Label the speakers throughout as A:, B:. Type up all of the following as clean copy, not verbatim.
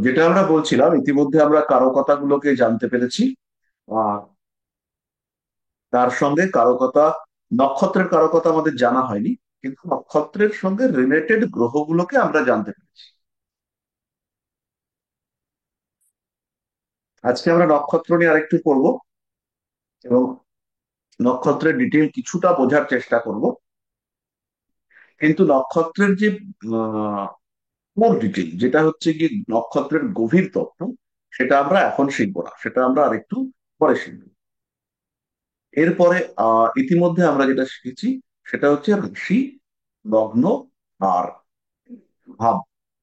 A: যেটা আমরা বলছিলাম, ইতিমধ্যে আমরা কারকতাগুলোকে জানতে পেরেছি। আহ তার সঙ্গে কারকতা, নক্ষত্রের কারকতা আমাদের জানা হয়নি, কিন্তু নক্ষত্রের সঙ্গে রিলেটেড গ্রহগুলোকে আমরা জানতে পেরেছি। আজকে আমরা নক্ষত্র নিয়ে আরেকটু পড়বো এবং নক্ষত্রের ডিটেল কিছুটা বোঝার চেষ্টা করব। কিন্তু নক্ষত্রের যে মোর ডিটেল, যেটা হচ্ছে কি নক্ষত্রের গভীর তত্ত্ব, সেটা আমরা এখন শিখবো না, সেটা আমরা আরেকটু পরে শিখবো। এরপরে ইতিমধ্যে আমরা যেটা শিখেছি সেটা হচ্ছে রাশি, লগ্ন আর ভাব,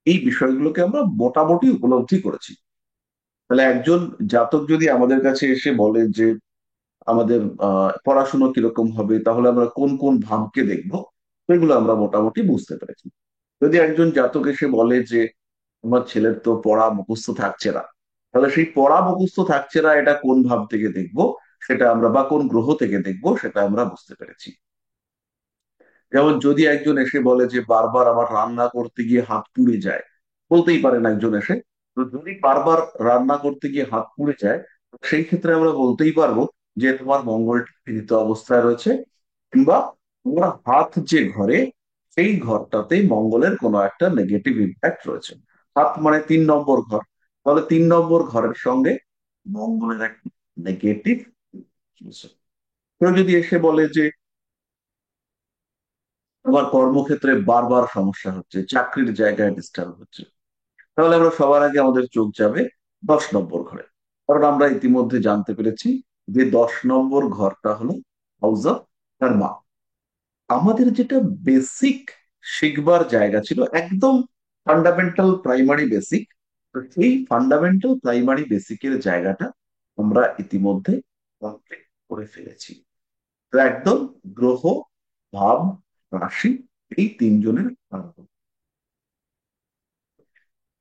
A: এই বিষয়গুলোকে আমরা মোটামুটি উপলব্ধি করেছি। তাহলে একজন জাতক যদি আমাদের কাছে এসে বলে যে আমাদের পড়াশুনো কিরকম হবে, তাহলে আমরা কোন কোন ভাবকে দেখবো, সেগুলো আমরা মোটামুটি বুঝতে পেরেছি। যদি একজন জাতক এসে বলে যে আমার ছেলের তো পড়া মুখস্থ থাকছে না, তাহলে সেই পড়া মুখস্থ থাকছে না এটা কোন ভাব থেকে দেখবো, সেটা আমরা, বা কোন গ্রহ থেকে দেখবো, সেটা আমরা বুঝতে পেরেছি। যেমন যদি একজন এসে বলে যে বারবার আমার রান্না করতে গিয়ে হাত পুড়ে যায়, বলতেই পারেন একজন এসে, তো যদি বারবার রান্না করতে গিয়ে হাত পুড়ে যায়, তো সেই ক্ষেত্রে আমরা বলতেই পারবো যে তোমার মঙ্গলটা পীড়িত অবস্থায় রয়েছে, কিংবা তোমার হাত যে ঘরে, সেই ঘরটাতে মঙ্গলের কোনো একটা নেগেটিভ ইম্প্যাক্ট রয়েছে। হাত মানে 3 নম্বর ঘর, তাহলে 3 নম্বর ঘরের সঙ্গে মঙ্গলের একটা নেগেটিভ। কেউ যদি এসে বলে যে আমার কর্মক্ষেত্রে বারবার সমস্যা হচ্ছে, চাকরির জায়গায় ডিস্টার্ব হচ্ছে, তাহলে আমরা সবার আগে আমাদের চোখ যাবে 10 নম্বর ঘরে। কারণ আমরা ইতিমধ্যে জানতে পেরেছি যে 10 নম্বর ঘরটা হলো হাউস অফ কর্মা। আমাদের যেটা বেসিক শিখবার জায়গা ছিল, একদম ফান্ডামেন্টাল প্রাইমারি বেসিক, তো সেই ফান্ডামেন্টাল প্রাইমারি বেসিকের জায়গাটা আমরা ইতিমধ্যে কমপ্লিট করে ফেলেছি। তো একদম গ্রহ, ভাব, রাশি, এই তিনজনের আলাদা।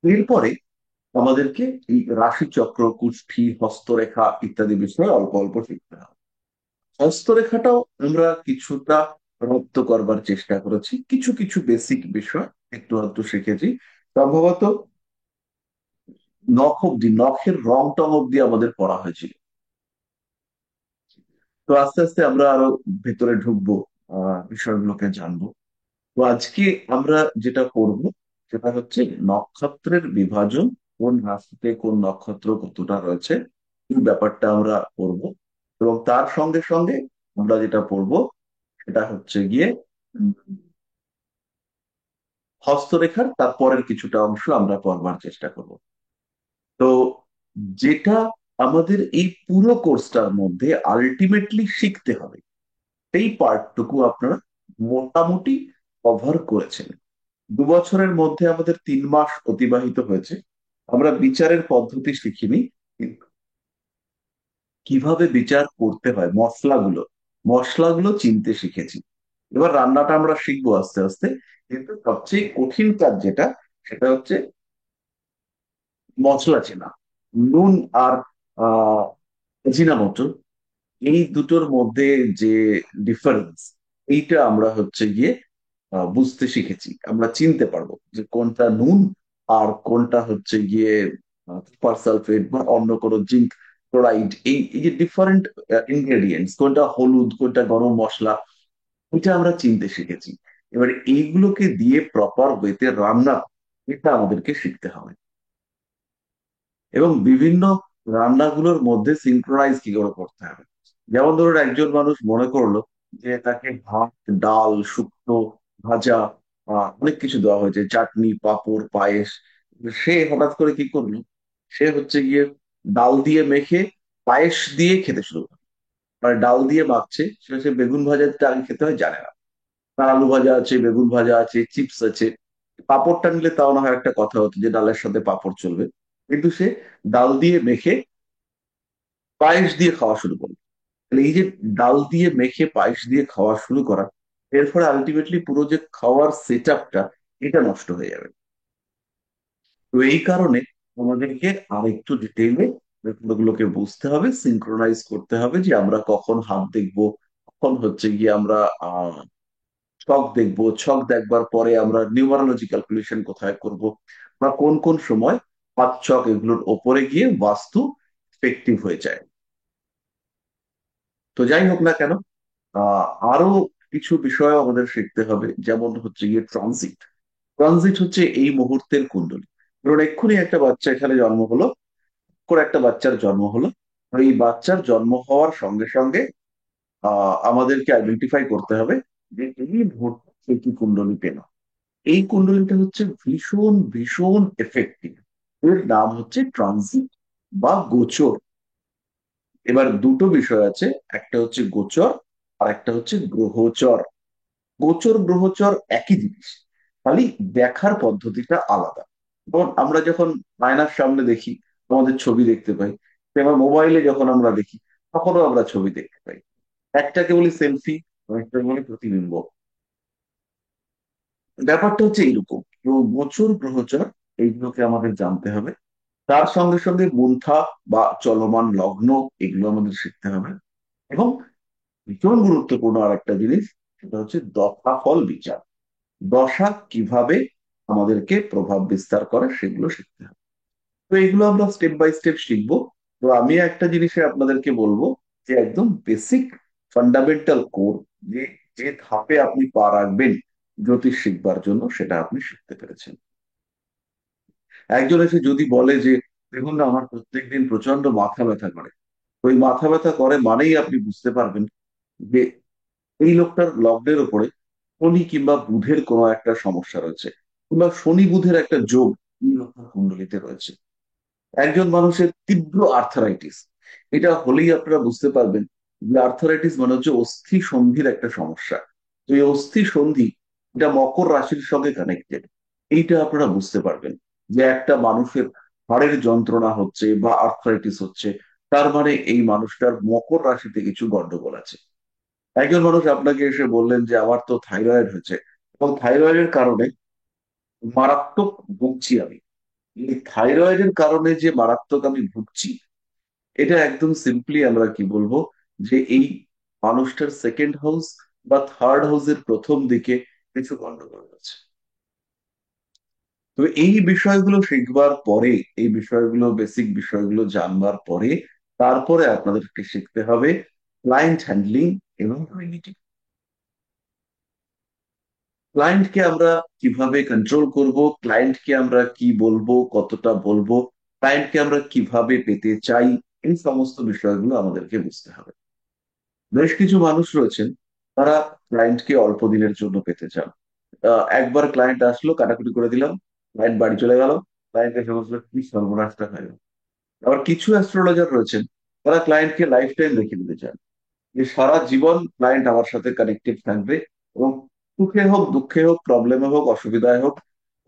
A: এরপরে আমাদেরকে এই রাশিচক্র, কুষ্ঠি, হস্তরেখা ইত্যাদি বিষয়ে অল্প অল্প শিখতে হবে। হস্তরেখাটাও আমরা কিছুটা রপ্ত করবার চেষ্টা করেছি, কিছু কিছু বেসিক বিষয় একটু আধটু শিখেছি। সম্ভবত নখ অব্দি, নখের রং টং অব্দি আমাদের পড়া হয়েছিল। তো আস্তে আস্তে আমরা আরো ভেতরে ঢুকবো, বিষয়গুলোকে জানবো। তো আজকে আমরা যেটা করব সেটা হচ্ছে নক্ষত্রের বিভাজন, কোন রাশিতে কোন নক্ষত্র কতটা রয়েছে, এই ব্যাপারটা আমরা পড়ব। এবং তার সঙ্গে সঙ্গে আমরা যেটা পড়ব সেটা হচ্ছে গিয়ে উম, হস্তরেখার তারপরের কিছুটা অংশ আমরা পড়বার চেষ্টা করব। তো যেটা আমাদের এই পুরো কোর্সটার মধ্যে আলটিমেটলি শিখতে হবে, সেই পার্টটুকু আপনারা মোটামুটি কভার করেছেন। 2 বছরের মধ্যে আমাদের 3 মাস অতিবাহিত হয়েছে। আমরা বিচারের পদ্ধতি শিখিনি, কিন্তু কিভাবে বিচার করতে হয়, মশলাগুলো মশলাগুলো চিনতে শিখেছি। এবার রান্নাটা আমরা শিখবো আস্তে আস্তে, কিন্তু সবচেয়ে কঠিন কাজ যেটা, সেটা হচ্ছে মশলা চেনা। নুন আর আহ জিনামোটো, এই দুটোর মধ্যে যে ডিফারেন্স, এইটা আমরা হচ্ছে গিয়ে বুঝতে শিখেছি। আমরা চিনতে পারবো যে কোনটা নুন আর কোনটা হচ্ছে গিয়ে সুপার সালফেট বা অন্য কোনো জিঙ্ক ক্লোরাইড, এই এই যে ডিফারেন্ট ইনগ্রেডিয়েন্টস, কোনটা হলুদ কোনটা গরম মশলা, এটা আমরা চিনতে শিখেছি। এবার এইগুলোকে দিয়ে প্রপার ওয়েতে রান্না, এটা আমাদেরকে শিখতে হবে। এবং বিভিন্ন রান্নাগুলোর মধ্যে সিনক্রোনাইজ কি করে করতে হবে। যেমন ধরুন একজন মানুষ মনে করলো যে তাকে ভাত, ডাল, শুক্তো, ভাজা, অনেক কিছু দেওয়া হয়েছে, চাটনি, পাঁপড়, পায়েস, সে হঠাৎ করে কি করলো, সে হচ্ছে গিয়ে ডাল দিয়ে মেখে পায়েস দিয়ে খেতে শুরু করলো। মানে ডাল দিয়ে মাখছে, সে বেগুন ভাজাটা আগে খেতে হয় জানে না, তার আলু ভাজা আছে, বেগুন ভাজা আছে, চিপস আছে। পাঁপড়টা নিলে তাও না হয় একটা কথা হতো যে ডালের সাথে পাঁপড় চলবে, কিন্তু সে ডাল দিয়ে মেখে পায়েস দিয়ে খাওয়া শুরু করলো। তাহলে এই যে ডাল দিয়ে মেখে পায়েস দিয়ে খাওয়া শুরু করা, এর ফলে আলটিমেটলি পুরো যে খাওয়ার সেট আপটা, এটা নষ্ট হয়ে যাবে। তো এই কারণে আমাদেরকে আর একটু ডিটেইলে ব্যাপারগুলোকে বুঝতে হবে, সিনক্রোনাইজ করতে হবে, যে আমরা কখন হাত দেখবো, কখন হচ্ছে গিয়ে আমরা ছক দেখবো, ছক দেখবার পরে আমরা নিউমারোলজি ক্যালকুলেশন কোথায় করব, বা কোন কোন সময় পাঁচ ছক এগুলোর ওপরে গিয়ে বাস্তু এফেক্টিভ হয়ে যায়। তো যাই হোক না কেন, আহ আরো কিছু বিষয় আমাদের শিখতে হবে, যেমন হচ্ছে গিয়ে ট্রানজিট। ট্রানজিট হচ্ছে এই মুহূর্তের কুণ্ডলী। ধরুন এক্ষুনি একটা বাচ্চা এখানে জন্ম হলো, করে একটা বাচ্চার জন্ম হলো। আর এই বাচ্চার জন্ম হওয়ার সঙ্গে সঙ্গে আমাদেরকে আইডেন্টিফাই করতে হবে যে এই মুহূর্তে সে কি কুণ্ডলী পেল। এই কুণ্ডলীটা হচ্ছে ভীষণ ভীষণ এফেক্টিভ। এর নাম হচ্ছে ট্রানজিট বা গোচর। এবার দুটো বিষয় আছে, একটা হচ্ছে গোচর আর একটা হচ্ছে গ্রহচর। গোচর গ্রহচর একই জিনিস, খালি দেখার পদ্ধতিটা আলাদা। যেমন আমরা যখন আয়নার সামনে দেখি আমাদের ছবি দেখতে পাই, তেমন মোবাইলে যখন আমরা দেখি তখনও আমরা ছবি দেখতে পাই। একটাকে বলি সেলফি, আরেকটাকে বলি প্রতিবিম্ব। ব্যাপারটা হচ্ছে এইরকম। তো গোচর গ্রহচর এইগুলোকে আমাদের জানতে হবে। তার সঙ্গে সঙ্গে মুন্থা বা চলমান লগ্ন, এগুলো আমাদের শিখতে হবে। এবং ভীষণ গুরুত্বপূর্ণ আর একটা জিনিস, সেটা হচ্ছে দশা ফল বিচার। দশা কিভাবে আমাদেরকে প্রভাব বিস্তার করে সেগুলো শিখতে হবে। তো এগুলো আমরা স্টেপ বাই স্টেপ শিখবো। তো আমি একটা জিনিসে আপনাদেরকে বলবো যে একদম বেসিক ফান্ডামেন্টাল কোর, যে যে ধাপে আপনি পা রাখবেন জ্যোতিষ শিখবার জন্য, সেটা আপনি শিখতে পেরেছেন। একজন এসে যদি বলে যে দেখুন না আমার প্রত্যেকদিন প্রচন্ড মাথা ব্যথা করে, ওই মাথা ব্যথা করে মানেই আপনি বুঝতে পারবেন যে এই লোকটার লগ্নের উপরে শনি কিংবা বুধের কোনো একটা সমস্যা রয়েছে, কিংবা শনি বুধের একটা যোগ এই লোকটার কুণ্ডলিতে রয়েছে। একজন মানুষের তীব্র আর্থারাইটিস, এটা হলেই আপনারা বুঝতে পারবেন যে আর্থারাইটিস মানে হচ্ছে অস্থি সন্ধির একটা সমস্যা। তো এই অস্থি সন্ধি, এটা মকর রাশির সঙ্গে কানেক্টেড। এইটা আপনারা বুঝতে পারবেন যে একটা মানুষের হাড়ের যন্ত্রণা হচ্ছে বা আর্থারাইটিস হচ্ছে, তার মানে এই মানুষটার মকর রাশিতে কিছু গন্ডগোল আছে। একজন মানুষ আপনাকে এসে বললেন যে আমার তো থাইরয়েড হয়েছে, এবং থাইরয়েডের কারণে মারাত্মক ভুগছি আমি। এই থাইরয়েডের কারণে যে মারাত্মক আমি ভুগছি, এটা একদম সিম্পলি আমরা কি বলবো, যে এই মানুষটার সেকেন্ড হাউস বা থার্ড হাউসের প্রথম দিকে কিছু গন্ডগোল আছে। তো এই বিষয়গুলো শিখবার পরে, এই বিষয়গুলো বেসিক বিষয়গুলো জানবার পরে, তারপরে আপনাদেরকে শিখতে হবে ক্লায়েন্ট হ্যান্ডলিং এবং কমিউনিটি। ক্লায়েন্টকে আমরা কিভাবে কন্ট্রোল করব, ক্লায়েন্টকে আমরা কি বলবো, কতটা বলবো, ক্লায়েন্টকে আমরা কিভাবে পেতে চাই, এই সমস্ত বিষয়গুলো আমাদেরকে বুঝতে হবে। বেশ কিছু মানুষ রয়েছেন, তারা ক্লায়েন্টকে অল্প দিনের জন্য পেতে চান। একবার ক্লায়েন্ট আসলো, কাটাকুটি করে দিলাম, ক্লায়েন্ট বাড়ি চলে গেল, ক্লায়েন্ট এসে বলছিল কি সর্বনাশটা হয়ে গেল। আবার কিছু অ্যাস্ট্রোলজার রয়েছেন, তারা ক্লায়েন্টকে লাইফ টাইম রেখে দিতে চান, যে সারা জীবন ক্লায়েন্ট আমার সাথে কানেক্টেড থাকবে, এবং সুখে হোক দুঃখে হোক প্রবলেমে হোক অসুবিধায় হোক,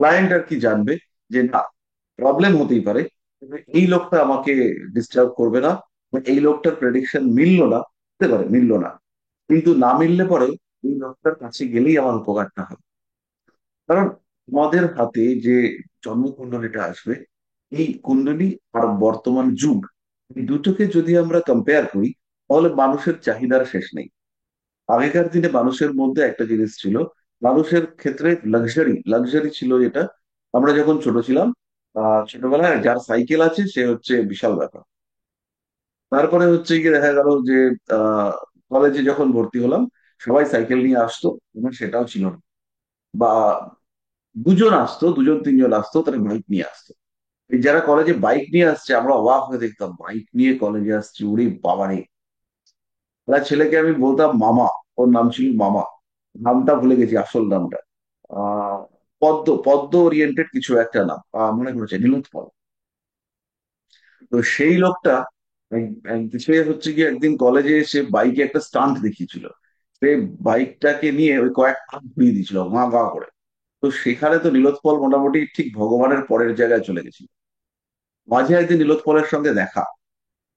A: ক্লায়েন্ট আর কি জানবে যে না, প্রবলেম হতেই পারে কিন্তু এই লোকটা আমাকে ডিস্টার্ব করবে না, বা এই লোকটার প্রেডিকশন মিললো না, হতে পারে মিললো না, কিন্তু না মিললে পরেও এই লোকটার কাছে গেলেই আমার উপকারটা হবে। কারণ আমাদের হাতে যে জন্মকুণ্ডলীটা আসবে, এই কুণ্ডলী আর বর্তমান যুগ, এই দুটোকে যদি আমরা কম্পেয়ার করি, তাহলে মানুষের চাহিদার শেষ নেই। আগেকার দিনে মানুষের মধ্যে একটা জিনিস ছিল, মানুষের ক্ষেত্রে লাক্সারি লাক্সারি ছিল যেটা, আমরা যখন ছোট ছিলাম, ছোটবেলায় যার সাইকেল আছে সে হচ্ছে বিশাল ব্যাপার। তারপরে হচ্ছে গিয়ে দেখা গেল যে কলেজে যখন ভর্তি হলাম, সবাই সাইকেল নিয়ে আসতো, এবং সেটাও ছিল না। বা দুজন আসতো, দুজন তিনজন আসতো, তারা বাইক নিয়ে আসতো। এই যারা কলেজে বাইক নিয়ে আসছে আমরা অবাক হয়ে দেখতাম, বাইক নিয়ে কলেজে আসছে, উড়ি বাবারে। তার ছেলেকে আমি বলতাম মামা, ওর নাম ছিল মামা, নামটা ভুলে গেছি আসল নামটা। আহ পদ্ম পদ্ম ওরিয়েন্টেড কিছু একটা নাম, মনে করেছে নীলোৎপল। তো সেই লোকটা সে হচ্ছে গিয়ে একদিন কলেজে এসে বাইকে একটা স্টান্ট দেখিয়েছিল। সে বাইকটাকে নিয়ে ওই কয়েক হাত ঘুরিয়ে দিয়েছিল মা গা করে। তো সেখানে তো নীলোৎপল মোটামুটি ঠিক ভগবানের পরের জায়গায় চলে গেছিল। মাঝে একদিন নীলোৎপলের সঙ্গে দেখা,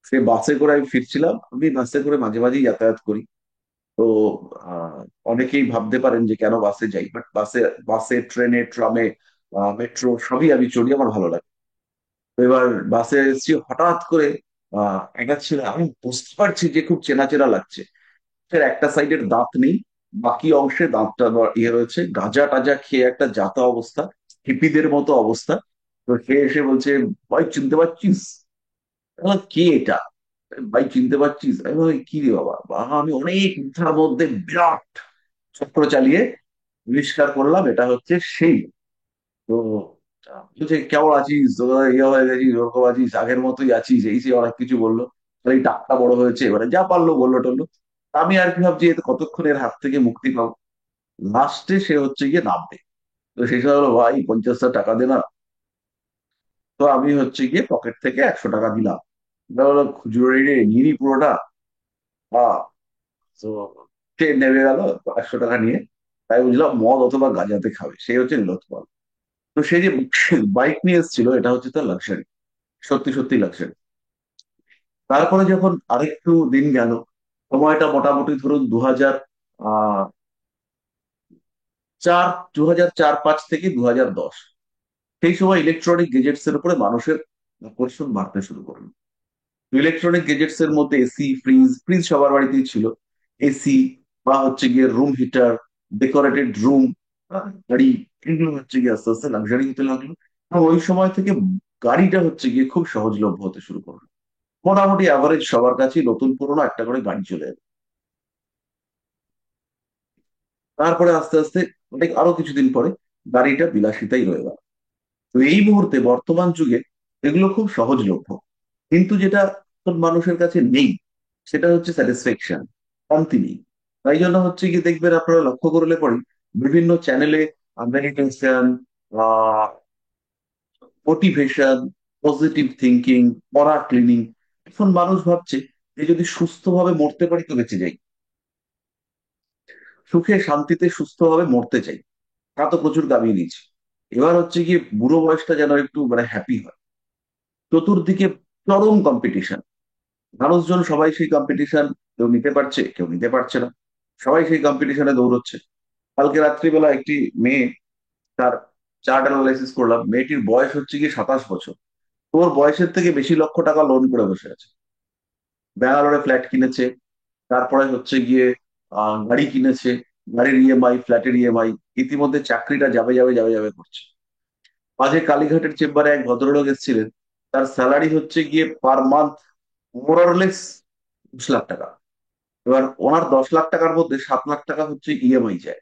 A: সে বাসে করে, আমি ফিরছিলাম, আমি বাসে করে মাঝে মাঝেই যাতায়াত করি। তো আহ, অনেকেই ভাবতে পারেন যে কেন বাসে যাই, বাট বাসে বাসে ট্রেনে ট্রামে মেট্রো সবই আমি চড়ি, আমার ভালো লাগে। তো এবার বাসে এসেছি, হঠাৎ করে একটা ছেলে, আমি বুঝতে পারছি যে খুব চেনা চেনা লাগছে। সে একটা সাইডের দাঁত নেই, বাকি অংশে দাঁতটা ইয়ে রয়েছে, গাঁজা টাজা খেয়ে একটা জাতা অবস্থা, হিপিদের মতো অবস্থা। তো সে এসে বলছে, ভাই চিনতে পারছিস? আমি বললাম, কে এটা? ভাই চিনতে পারছিস? আমি বলি, কি রে বাবা? আমি অনেক মাথার মধ্যে বিরাট চক্র চালিয়ে আবিষ্কার করলাম এটা হচ্ছে সেই। তো বলছে, কেমন আছিস তোরা? ইয়ে হয়ে গেছিস, ওরকম আছিস, আগের মতোই আছিস, এই সে অনেক কিছু বললো। এই টাকটা বড় হয়েছে, এবারে যা পারলো বললো টললো। আমি আর কি ভাবছি, এতে কতক্ষণ এর হাত থেকে মুক্তি পাবো। লাস্টে সে হচ্ছে গিয়ে নামবে। তো সেই সময় হলো, ভাই 50টা টাকা দে না। তো আমি হচ্ছে গিয়ে পকেট থেকে 100 টাকা দিলাম। বললো, খুচরো রে নিয়ে নি পুরোটা। আহ তো সে নেমে গেল 100 টাকা নিয়ে। তাই বুঝলাম মদ অথবা গাঁজাতে খাবে, সেই হচ্ছে লোথপাল। তো সেই যে বাইক নিয়ে এসেছিল, এটা হচ্ছে তার লাক্সারি, সত্যি সত্যি লাক্সারি। তারপরে যখন আরেকটু দিন গেল, সময়টা মোটামুটি ধরুন 2004, 2004-05 থেকে 2010, সেই সময় ইলেকট্রনিক গেজেটস এর উপরে মানুষের আকর্ষণ বাড়তে শুরু করলো। ইলেকট্রনিক গেজেটস এর মধ্যে এসি, ফ্রিজ, ফ্রিজ সবার বাড়িতেই ছিল। এসি বা হচ্ছে গিয়ে রুম হিটার, ডেকোরেটেড রুম, গাড়ি, এগুলো হচ্ছে গিয়ে আস্তে আস্তে লাক্সারি হতে লাগলো। এবং ওই সময় থেকে গাড়িটা হচ্ছে গিয়ে খুব সহজলভ্য হতে শুরু করলো। মোটামুটি অ্যাভারেজ সবার কাছেই নতুন পুরোনো একটা করে গাড়ি চলে এলো। তারপরে আস্তে আস্তে অনেক আরো কিছুদিন পরে গাড়িটা বিলাসিতাই রয়ে গেল। তো এই মুহূর্তে বর্তমান যুগে এগুলো খুব সহজলভ্য, কিন্তু যেটা এখন মানুষের কাছে নেই সেটা হচ্ছে স্যাটিসফ্যাকশন, শান্তি নেই। তাই জন্য হচ্ছে কি, দেখবেন আপনারা লক্ষ্য করলে পরে বিভিন্ন চ্যানেলে মেডিটেশন, মোটিভেশন, পজিটিভ থিঙ্কিং, পড়া, ক্লিনিং। এখন মানুষ ভাবছে যে যদি সুস্থভাবে মরতে পারি তো বেঁচে যাই, সুখে শান্তিতে সুস্থভাবে মরতে চাই, তা তো প্রচুর দাবিয়ে নিয়েছি। এবার হচ্ছে গিয়ে বুড়ো বয়সটা যেন একটু মানে হ্যাপি হয়। চতুর্দিকে চরম কম্পিটিশন, মানুষজন সবাই সেই কম্পিটিশন, কেউ নিতে পারছে কেউ নিতে পারছে না, সবাই সেই কম্পিটিশনে দৌড়চ্ছে। কালকে রাত্রিবেলা একটি মেয়ে, তার চার্ট অ্যানালাইসিস করলাম, মেয়েটির বয়স হচ্ছে গিয়ে 27 বছর। তোর বয়সের থেকে বেশি লক্ষ টাকা লোন করে বসে আছে। ব্যাঙ্গালোরে ফ্ল্যাট কিনেছে, তারপরে হচ্ছে গিয়ে গাড়ি কিনেছে, গাড়ির ইএমআই, ফ্ল্যাটের ইএমআই, ইতিমধ্যে চাকরিটা যাবে যাবে যাবে যাবে করছে। মাঝে কালীঘাটের চেম্বারে এক ভদ্রলোক এসেছিলেন, তার স্যালারি হচ্ছে গিয়ে পার মান্থ মোরলেস 10 লাখ টাকা। এবার ওনার 10 লাখ টাকার মধ্যে 7 লাখ টাকা হচ্ছে ইএমআই যায়।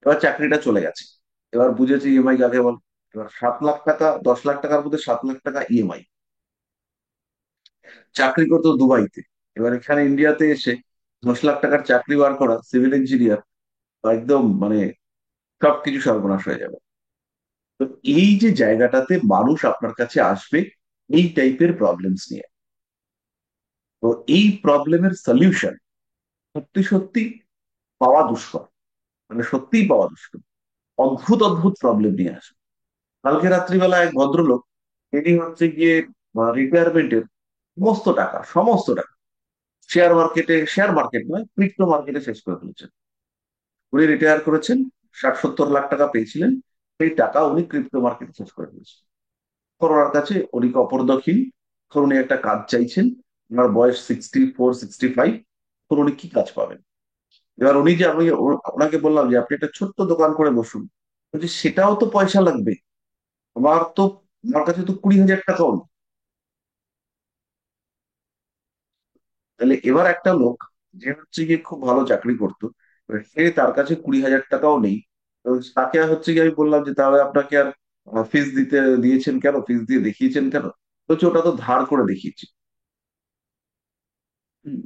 A: এবার চাকরিটা চলে গেছে, এবার বুঝেছে ইএমআই কাকে বল। এবার 7 লাখ টাকা, 10 লাখ টাকার মধ্যে 7 লাখ টাকা ইএমআই। চাকরি করতো দুবাইতে, এবার এখানে ইন্ডিয়াতে এসে 10 লাখ টাকার চাকরি বার করা সিভিল ইঞ্জিনিয়ার, একদম মানে সবকিছু সর্বনাশ হয়ে যাবে। তো এই যে জায়গাটাতে মানুষ আপনার কাছে আসবে এই টাইপের প্রবলেমস নিয়ে, তো এই প্রবলেমের সলিউশন সত্যি সত্যি পাওয়া দুষ্কর, মানে সত্যিই পাওয়া দুষ্কর। অদ্ভুত অদ্ভুত প্রবলেম নিয়ে আসে। কালকে রাত্রিবেলা এক ভদ্রলোক, তিনি হচ্ছে গিয়ে রিটায়ারমেন্টের সমস্ত টাকা শেয়ার মার্কেট নয়, ক্রিপ্টো মার্কেটে শেষ করে ফেলেছেন। উনি রিটায়ার করেছেন, 60-70 লাখ টাকা পেয়েছিলেন, সেই টাকা উনি ক্রিপ্টো মার্কেটে শেষ করে ফেলেছেন। করোনার কাছে উনি অপরদখীন। এখন উনি একটা কাজ চাইছেন, ওনার বয়স 64-65। এখন উনি কি কাজ পাবেন? এবার উনি যে, আমি ওনাকে বললাম যে আপনি একটা ছোট্ট দোকান করে বসুন। বলছি, সেটাও তো পয়সা লাগবে। আমার তো, আমার কাছে তো 20,000 টাকাও নেই। তাহলে এবার একটা লোক যে হচ্ছে গিয়ে খুব ভালো চাকরি করতো, এবার সে, তার কাছে 20,000 টাকাও নেই। তো তাকে হচ্ছে গিয়ে আমি বললাম যে তাহলে আপনাকে আর ফিস দিয়েছেন কেন, ফিস দিয়ে দেখিয়েছেন কেন? বলছে, ওটা তো ধার করে দেখিয়েছি। হুম।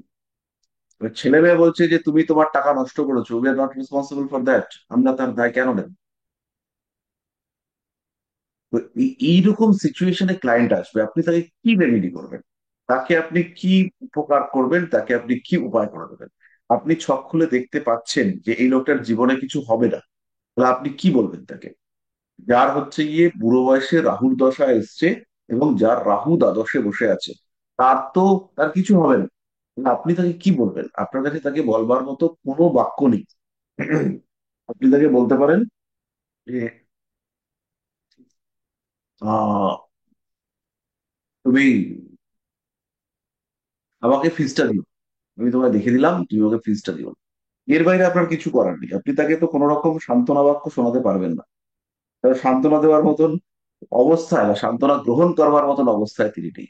A: এবার ছেলে মেয়ে বলছে যে তুমি তোমার টাকা নষ্ট করেছো, we are not responsible for that, আমরা তার দায় কেন নেব? তো এইরকম সিচুয়েশনে ক্লায়েন্ট আসবে, আপনি তাকে কি রেমেডি করবেন? তাকে আপনি কি উপকার করবেন? তাকে আপনি কি উপায় করে দেবেন? আপনি ছক খুলে দেখতে পাচ্ছেন যে এই লোকটার জীবনে কিছু হবে না, তাহলে আপনি কি বলবেন তাকে? যার হচ্ছে গিয়ে বুড়ো বয়সে রাহুর দশা এসছে এবং যার রাহু দ্বাদশে বসে আছে, তার তো, তার কিছু হবে না। তাহলে আপনি তাকে কি বলবেন? আপনার কাছে তাকে বলবার মতো কোনো বাক্য নেই। আপনি তাকে বলতে পারেন যে আহ তুমি আমাকে ফিসটা দিও, আমি তোমায় দেখে দিলাম, তুমি আমাকে ফিসটা দিও। এর বাইরে আপনার কিছু করার নেই। আপনি তাকে তো কোনো রকম সান্ত্বনা বাক্য শোনাতে পারবেন না, তাহলে সান্ত্বনা দেওয়ার মতন অবস্থায় বা সান্ত্বনা গ্রহণ করবার মতন অবস্থায় তিনি নেই।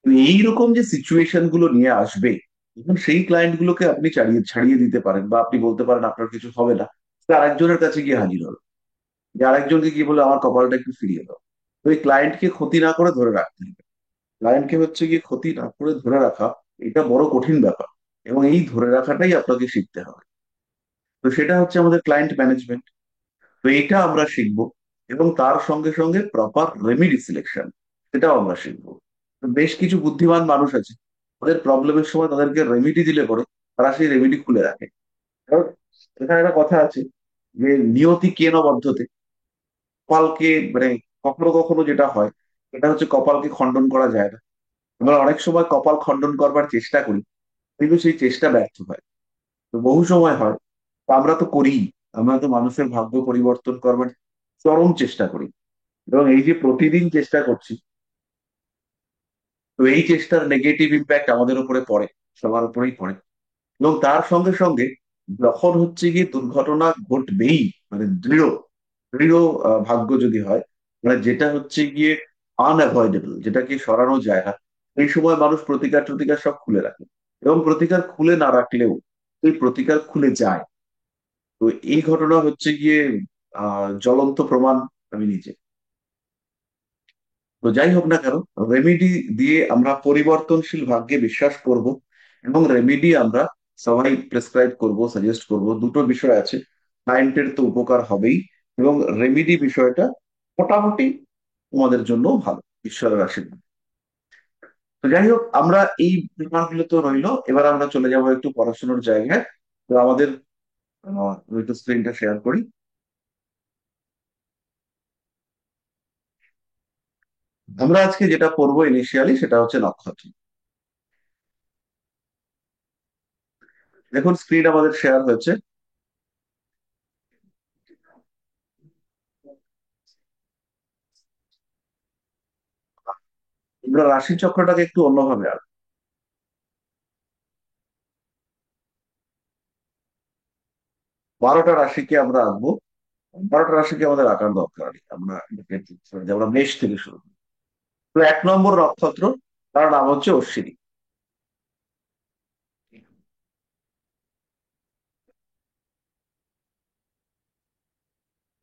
A: তো এইরকম যে সিচুয়েশন গুলো নিয়ে আসবে, এখন সেই ক্লায়েন্ট গুলোকে আপনি ছাড়িয়ে ছাড়িয়ে দিতে পারেন, বা আপনি বলতে পারেন আপনার কিছু হবে না, সে আরেকজনের কাছে গিয়ে হাজির হবে, যে আরেকজনকে গিয়ে বলে আমার কপালটা একটু ফিরিয়ে দাও। তো এই ক্লায়েন্টকে ক্ষতি না করে ধরে রাখতে হবে। ক্লায়েন্টকে হচ্ছে গিয়ে ক্ষতি না করে ধরে রাখা, এটা বড় কঠিন ব্যাপার, এবং এই ধরে রাখাটাই আপনাকে শিখতে হবে। তো সেটা হচ্ছে আমাদের ক্লায়েন্ট ম্যানেজমেন্ট। তো এইটা আমরা শিখবো, এবং তার সঙ্গে সঙ্গে প্রপার রেমিডি সিলেকশন, সেটাও আমরা শিখবো। তো বেশ কিছু বুদ্ধিমান মানুষ আছে, ওদের প্রবলেমের সময় তাদেরকে রেমিডি দিলে পরে তারা সেই রেমিডি খুলে রাখে। কারণ এখানে একটা কথা আছে যে নিয়তি কেন বদ্ধতে, কপালকে মানে কখনো কখনো যেটা হয়, এটা হচ্ছে কপালকে খণ্ডন করা যায় না। আমরা অনেক সময় কপাল খণ্ডন করবার চেষ্টা করি, কিন্তু সেই চেষ্টা ব্যর্থ হয়। তো বহু সময় হয়, তো আমরা তো করি, আমরা তো মানুষের ভাগ্য পরিবর্তন করবার চরম চেষ্টা করি, এবং এই যে প্রতিদিন চেষ্টা করছি, তো এই চেষ্টার নেগেটিভ ইম্প্যাক্ট আমাদের উপরে পড়ে, সবার উপরেই পড়ে। এবং তার সঙ্গে সঙ্গে যখন হচ্ছে গিয়ে দুর্ঘটনা ঘটবেই, মানে দৃঢ় দৃঢ় ভাগ্য যদি হয়, মানে যেটা হচ্ছে গিয়ে আনঅ্যাভয়েডেবল, যেটাকে সরানো যায় না, এই সময় মানুষ প্রতিকার টতিকার সব খুলে রাখে। এবং প্রতিকার খুলে না রাখলেও এই প্রতিকার খুলে যায়। তো এই ঘটনা হচ্ছে গিয়ে জ্বলন্ত প্রমাণ আমি নিজে। তো যাই হোক না কেন, রেমিডি দিয়ে আমরা পরিবর্তনশীল ভাগ্যে বিশ্বাস করব, এবং রেমিডি আমরা সবাই প্রেসক্রাইব করব, সাজেস্ট করব। দুটো বিষয় আছে, ক্লায়েন্টের তো উপকার হবেই, এবং রেমিডি বিষয়টা মোটামুটি তোমাদের জন্য ভালো, ঈশ্বরের আশীর্বাদ। তো যাই হোক, আমরা এই ব্যাপারগুলো তো রইলো, এবার আমরা চলে যাবো একটু পড়াশোনার জায়গায়। তো আমাদের আমি একটু স্ক্রিনটা শেয়ার করি। আমরা আজকে যেটা পড়বো ইনিশিয়ালি সেটা হচ্ছে নক্ষত্র। দেখুন স্ক্রিন আমাদের শেয়ার হয়েছে। আমরা রাশি চক্রটাকে একটু অন্যভাবে 12টা রাশিকে আমরা আঁকবো। 12টা রাশিকে আমাদের আঁকার দরকার নেই, আমরা যে আমরা মেষ থেকে শুরু করি। তো 1 নম্বর নক্ষত্র, তার নাম হচ্ছে অশ্বিনী।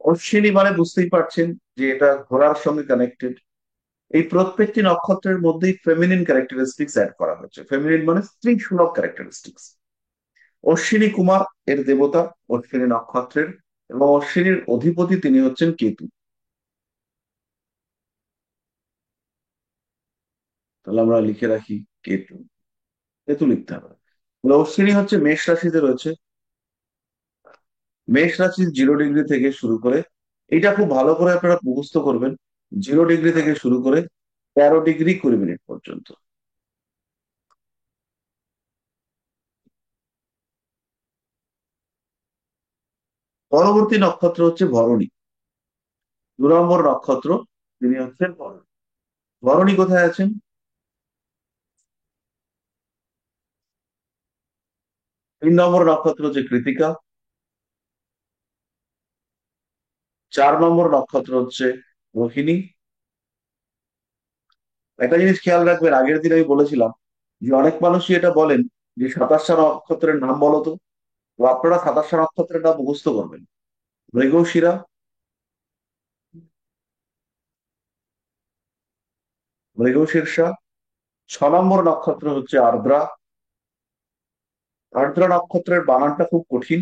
A: অশ্বিনী মানে বুঝতেই পারছেন যে এটা ঘোড়ার সঙ্গে কানেক্টেড। এই প্রত্যেকটি নক্ষত্রের মধ্যেই ফেমিনিন ক্যারেক্টারিস্টিক্স অ্যাড করা হয়েছে, ফেমিনিন মানে স্ত্রী সুলভ ক্যারেক্টারিস্টিক্স। অশ্বিনী কুমার এর দেবতা, অশ্বিনী নক্ষত্রের, এবং অশ্বিনীর অধিপতি তিনি হচ্ছেন কেতু। তাহলে আমরা লিখে রাখি কেতু, কেতু লিখতে হবে। তাহলে অশ্বিনী হচ্ছে মেষ রাশিতে রয়েছে। মেষ রাশির 0 ডিগ্রি থেকে শুরু করে, এটা খুব ভালো করে আপনারা মুখস্থ করবেন, 0 ডিগ্রি থেকে শুরু করে 13 ডিগ্রি 20 মিনিট পর্যন্ত। পরবর্তী নক্ষত্র হচ্ছে ভরণী, 2 নম্বর নক্ষত্র, তিনি হচ্ছেন ভরণী। ভরণী কোথায় আছেন? 3 নম্বর নক্ষত্র হচ্ছে কৃতিকা। 4 নম্বর নক্ষত্র হচ্ছে রোহিণী। একটা জিনিস খেয়াল রাখবেন, আগের দিন আমি বলেছিলাম যে অনেক মানুষই এটা বলেন যে 27টা নক্ষত্রের নাম বলো তো। তো আপনারা 27টা নক্ষত্রের নাম মুখস্থ করবেন: মৃগশিরা, মৃগশীর্ষা। 6 নম্বর নক্ষত্র হচ্ছে আর্দ্রা। আর্দ্রা নক্ষত্রের বানানটা খুব কঠিন,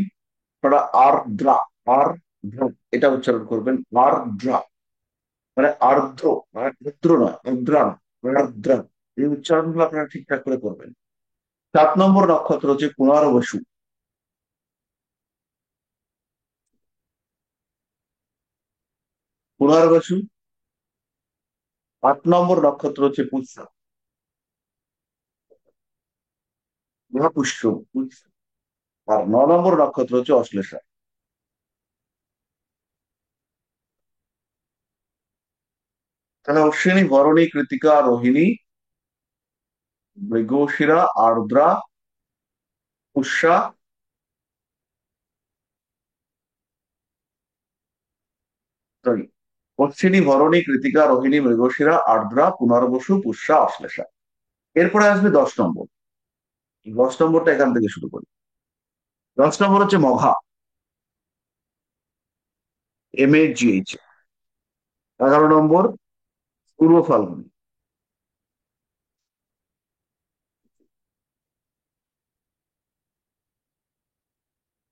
A: আপনারা আর্দ্রা, আর্দ্রা এটা উচ্চারণ করবেন, আর্দ্রা মানে আর্দ্র, মানে রুদ্র নয়, আর্দ্রা নয়, আর্দ্রা। এই উচ্চারণগুলো আপনারা ঠিকঠাক করে করবেন। 7 নম্বর নক্ষত্র হচ্ছে পুনর্বসু। পুনর্বসু। 8 নম্বর নক্ষত্র হচ্ছে পুষ্যা, মহাপুষ্য, পুষ্য। আর 9 নম্বর নক্ষত্র হচ্ছে অশ্লেষা। তাহলে অশ্বিনী, ভরণী, কৃতিকা, রোহিণী, মৃগশিরা, আর্দ্রা, পুষ্যা, সরি, অশ্বিনী, ভরণী, কৃতিকা, রোহিণী, মৃগশিরা, আর্দ্রা, পুনর্বসু, পুষ্যা, অশ্লেষা। এরপরে আসবে 10 নম্বর। 10 নম্বরটা এখান থেকে শুরু করি। 10 নম্বর হচ্ছে মঘা, MAGH। 11 নম্বর পূর্ব ফাল্গুনী।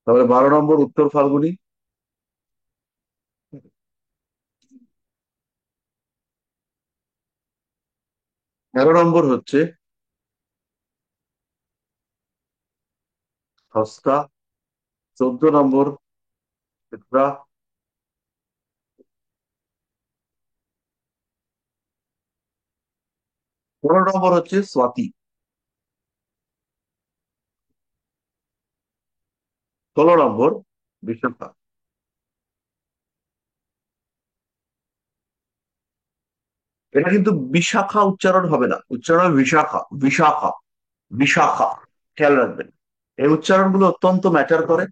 A: তারপরে 12 নম্বর উত্তর ফাল্গুনী। 13 নম্বর হচ্ছে হস্তা। 14 নম্বর চিত্রা। 15 নম্বর হচ্ছে স্বাতি। 16 নম্বর বিশাখা। এটা কিন্তু বিশাখা উচ্চারণ হবে না, উচ্চারণ হবে বিশাখা, বিশাখা, বিশাখা। খেয়াল রাখবেন, এই উচ্চারণগুলো অত্যন্ত ম্যাটার করে।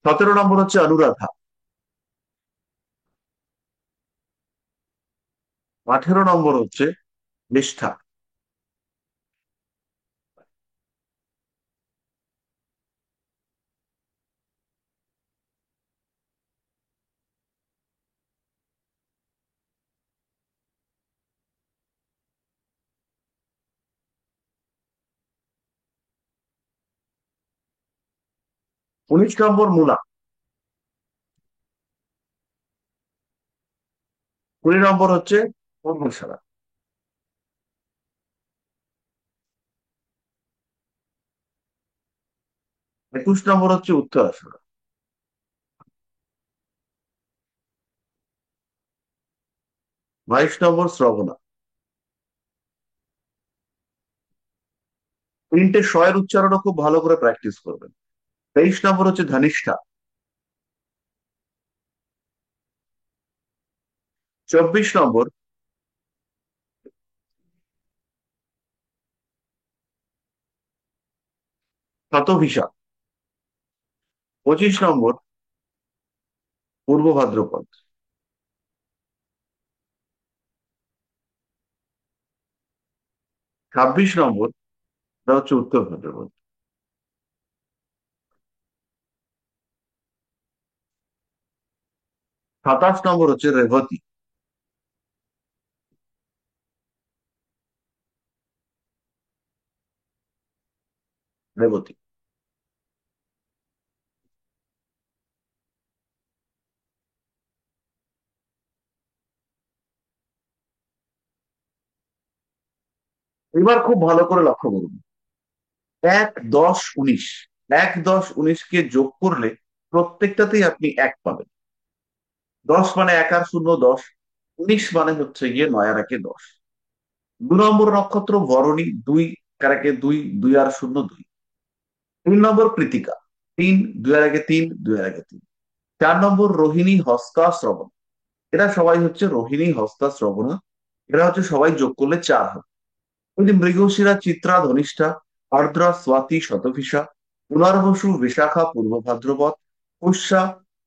A: 17 নম্বর হচ্ছে অনুরাধা। 18 নম্বর হচ্ছে নিষ্ঠা। 19 নম্বর মূলা। 20 নম্বর হচ্ছে পূর্বশারা। 21 নম্বর হচ্ছে উত্তরাষাঢ়া। 22 নম্বর শ্রবণা। তিনটে শয়ের উচ্চারণও খুব ভালো করে প্র্যাকটিস করবেন। 23 নম্বর হচ্ছে ধনিষ্ঠা। 24 নম্বর শতভিসা। 25 নম্বর পূর্ব ভাদ্রপদ। 26 নম্বর এটা হচ্ছে উত্তর ভাদ্রপদ। 27 নম্বর হচ্ছে রেবতী। রেবতী। এবার খুব ভালো করে লক্ষ্য করুন, 1, 10, 19। 1, 10, 19কে যোগ করলে প্রত্যেকটাতেই আপনি 1 পাবেন। 10 মানে 1 আর 0, 10। 19 মানে হচ্ছে গিয়ে 9 আর 1-এ 10। 2 নম্বর নক্ষত্র ভরণী, 2 আর 1-এ 2, 2 আর 0, 2। 3 নম্বর কৃতিকা, 3, 2 আর 1-এ 3, 2 আর 1-এ 3। 4 নম্বর রোহিণী, হস্তা, শ্রবণ। এরা সবাই হচ্ছে রোহিণী, হস্তা, শ্রবণা। এরা হচ্ছে সবাই যোগ করলে 4 হবে। ওই যে মৃগশিরা, চিত্রা, ধনিষ্ঠা, আর্দ্রা, স্বাতি, শতভিসা, পুনর্বসু, বিশাখা, পূর্ব ভাদ্রপদ, পুষ্যা,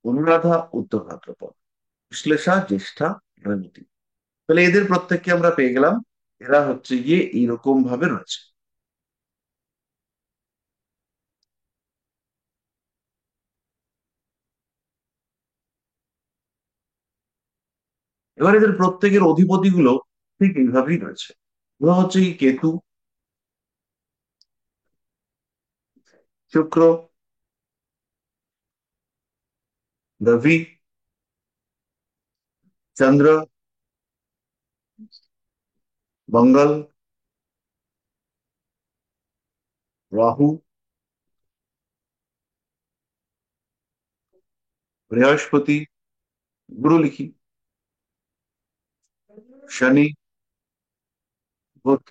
A: অনুরাধা, উত্তর ভাদ্রপদ, শ্লেষা, জ্যেষ্ঠা, রেবতী। তাহলে এদের প্রত্যেককে আমরা পেয়ে গেলাম। এরা হচ্ছে গিয়ে এইরকম ভাবে রয়েছে। এবার এদের প্রত্যেকের অধিপতি গুলো ঠিক এইভাবেই রয়েছে। ওরা হচ্ছে কি কেতু, শুক্র, রবি, চন্দ্র, মঙ্গল, রাহু, বৃহস্পতি, গুরু লিখি, শনি, বুধ।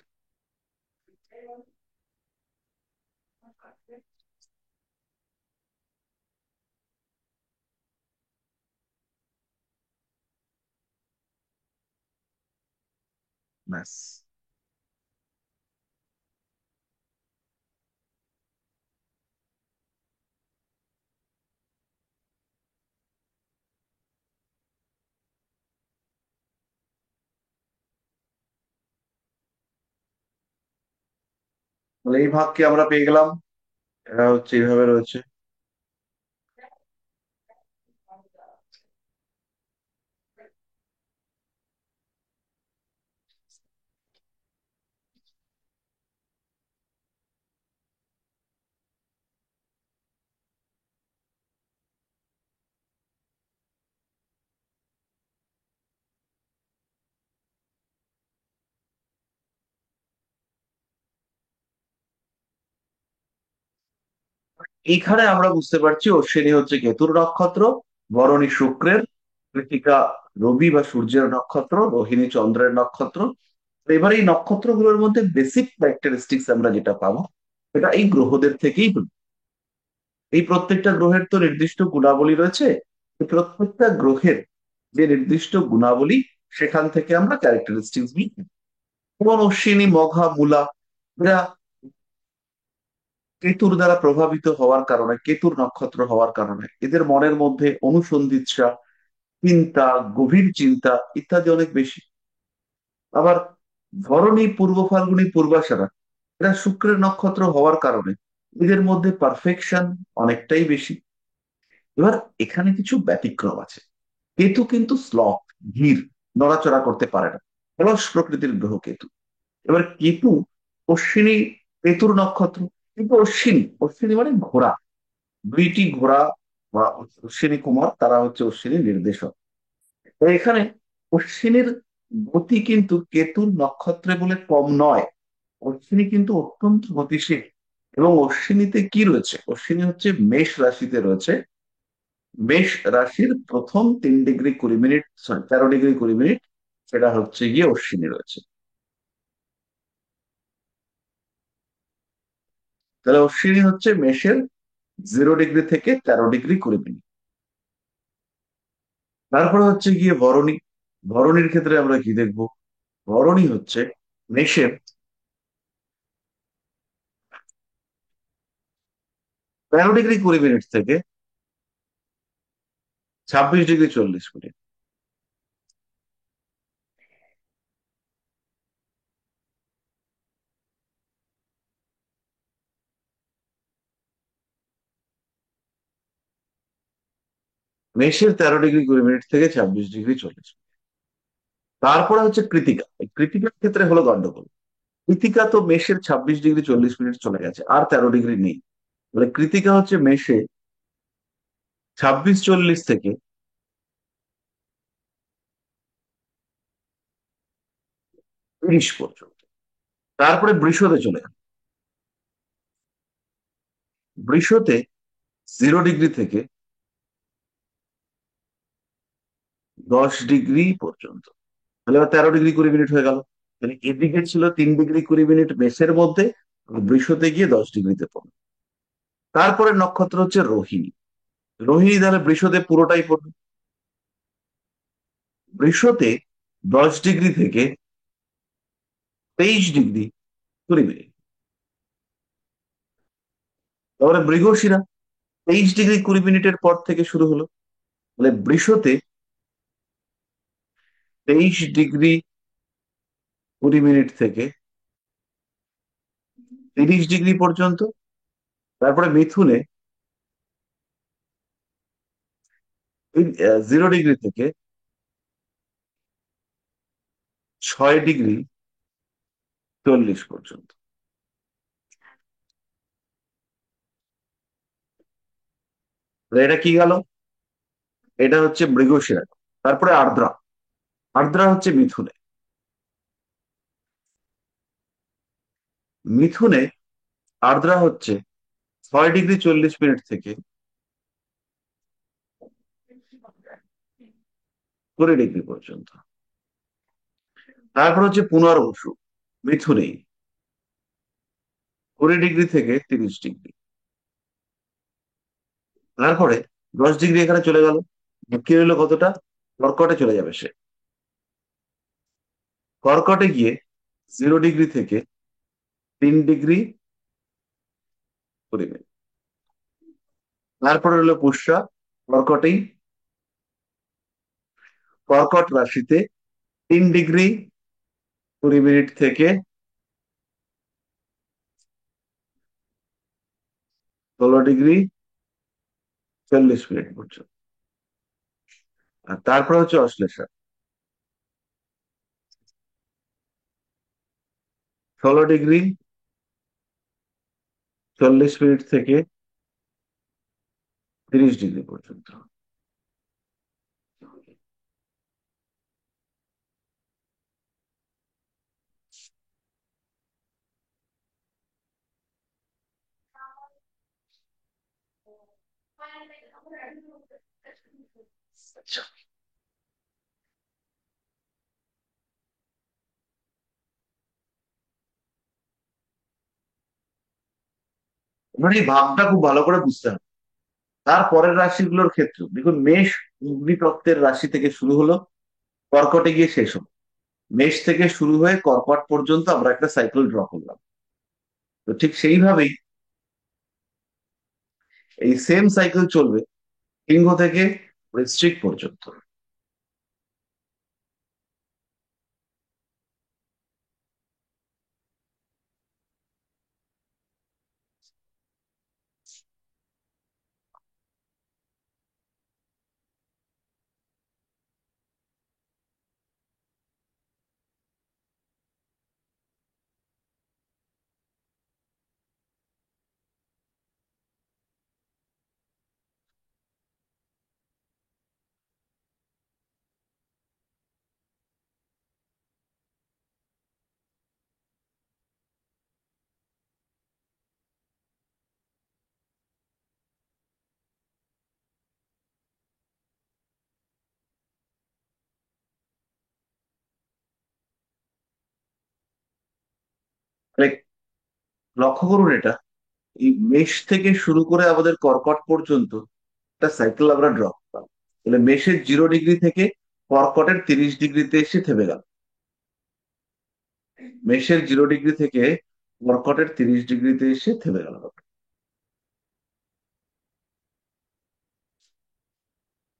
A: ব্যাস। তাহলে এই ভাগকে আমরা পেয়ে গেলাম। এটা হচ্ছে এইভাবে রয়েছে। এইখানে আমরা বুঝতে পারছি অশ্বিনী হচ্ছে কেতুর নক্ষত্র, ভরণী শুক্রের, কৃত্তিকা রবি বা সূর্যের নক্ষত্র, রোহিণী চন্দ্রের নক্ষত্র। তো এবার এই নক্ষত্রগুলোর মধ্যে বেসিক ক্যারেক্টারিস্টিক্স আমরা যেটা পাবো, এটা এই গ্রহদের থেকেই পাবো। এই প্রত্যেকটা গ্রহের তো নির্দিষ্ট গুণাবলী রয়েছে। এই প্রত্যেকটা গ্রহের যে নির্দিষ্ট গুণাবলী, সেখান থেকে আমরা ক্যারেক্টারিস্টিক্স নিই। যেমন অশ্বিনী, মঘা, মূলা, এরা কেতুর দ্বারা প্রভাবিত হওয়ার কারণে, কেতুর নক্ষত্র হওয়ার কারণে এদের মনের মধ্যে অনুসন্ধিৎসা, চিন্তা, গভীর চিন্তা ইত্যাদি অনেক বেশি। আবার ধরনী, পূর্ব ফাল্গুনী, পূর্বাষাঢ়া, এরা শুক্রের নক্ষত্র হওয়ার কারণে এদের মধ্যে পারফেকশন অনেকটাই বেশি। এবার এখানে কিছু ব্যতিক্রম আছে। কেতু কিন্তু স্লথ, ধীর, নড়াচড়া করতে পারে না, অলস প্রকৃতির গ্রহ কেতু। এবার কেতু অশ্বিনী, কেতুর নক্ষত্র, কিন্তু অশ্বিনী, অশ্বিনী মানে ঘোড়া, দুইটি ঘোড়া বা অশ্বিনী কুমার, তারা হচ্ছে অশ্বিনী নির্দেশক। তো এখানে অশ্বিনীর গতি কিন্তু কেতুর নক্ষত্রে বলে কম নয়। অশ্বিনী কিন্তু অত্যন্ত গতিশীল। এবং অশ্বিনীতে কি রয়েছে, অশ্বিনী হচ্ছে মেষ রাশিতে রয়েছে। মেষ রাশির প্রথম 3 degree 20 minute, sorry 13 degree 20 minute, সেটা হচ্ছে গিয়ে অশ্বিনী রয়েছে। তাহলে অশ্বিনী হচ্ছে মেষের 0 ডিগ্রি থেকে 13 ডিগ্রি 20 মিনিট। তারপরে হচ্ছে গিয়ে ভরণী। ভরণীর ক্ষেত্রে আমরা কি দেখবো, ভরণী হচ্ছে মেষের 13 ডিগ্রি 20 মিনিট থেকে 26 ডিগ্রি 40 মিনিট। মেষের 13 ডিগ্রি 20 মিনিট থেকে 26 ডিগ্রি 40 মিনিট। তারপরে হচ্ছে কৃতিকা। এই কৃতিকার ক্ষেত্রে হলো গন্ডগোল। কৃতিকা তো মেষের 26 ডিগ্রি 40 মিনিট চলে গেছে, আর 13 ডিগ্রি নেই। মানে কৃতিকা হচ্ছে মেষে 26 40 থেকে 30 পর্যন্ত। তারপরে বৃষতে চলে গেল। বৃষতে 0 ডিগ্রি থেকে 10 ডিগ্রি পর্যন্ত। তাহলে এবার 13 ডিগ্রি 20 মিনিট হয়ে গেল। মানে এদিকে ছিল 3 ডিগ্রি 20 মিনিট মেষের মধ্যে, আর বৃষতে গিয়ে 10 ডিগ্রিতে পড়লো। তারপরে নক্ষত্র হচ্ছে রোহিণী। রোহিণী তাহলে বৃষতে পুরোটাই পড়বে। বৃষতে 10 ডিগ্রি থেকে 23 ডিগ্রি 20 মিনিট। তারপরে মৃগশিরা 23 ডিগ্রি 20 মিনিটের পর থেকে শুরু হলো। তাহলে বৃষতে 23 ডিগ্রি 20 মিনিট থেকে 30 ডিগ্রি পর্যন্ত। তারপরে মিথুনে 0 ডিগ্রি থেকে 6 ডিগ্রি 40 পর্যন্ত। তাহলে এটা কি গেল, এটা হচ্ছে মৃগশিরা। তারপরে আর্দ্রা। আর্দ্রা হচ্ছে মিথুনে। মিথুনে আর্দ্রা হচ্ছে 6 ডিগ্রি 40 মিনিট থেকে 20 ডিগ্রি পর্যন্ত। তারপর হচ্ছে পুনর্বসু, মিথুনেই 20 ডিগ্রি থেকে 30 ডিগ্রি। তারপরে 10 ডিগ্রি এখানে চলে গেল। কি রইলো কতটা, কর্কটে চলে যাবে সে। কর্কটে গিয়ে 0 ডিগ্রি থেকে 3 ডিগ্রি 20 মিনিট। তারপরে হলো পুষ্যা, কর্কটেই, কর্কট রাশিতে 3 ডিগ্রি 20 মিনিট থেকে 16 ডিগ্রি 40 মিনিট পর্যন্ত। আর তারপরে হচ্ছে অশ্লেষা। 16 ডিগ্রি 40 মিনিট থেকে 30 ডিগ্রি পর্যন্ত। আচ্ছা, মানে এই ভাবটা খুব ভালো করে বুঝতে হবে। তারপরের রাশিগুলোর ক্ষেত্রে দেখুন, মেষ অগ্নিতত্ত্বের রাশি থেকে শুরু হলো, কর্কটে গিয়ে শেষ হলো। মেষ থেকে শুরু হয়ে কর্কট পর্যন্ত আমরা একটা সাইকেল ড্র করলাম। তো ঠিক সেইভাবেই এই সেম সাইকেল চলবে সিংহ থেকে বৃশ্চিক পর্যন্ত। তাহলে লক্ষ্য করুন এটা, এই মেষ থেকে শুরু করে আমাদের কর্কট পর্যন্ত একটা সাইকেল আমরা ড্র করলাম। তাহলে মেষের 0 ডিগ্রি থেকে কর্কটের 30 ডিগ্রিতে এসে থেমে গেল। মেষের 0 ডিগ্রি থেকে কর্কটের 30 ডিগ্রিতে এসে থেমে গেল।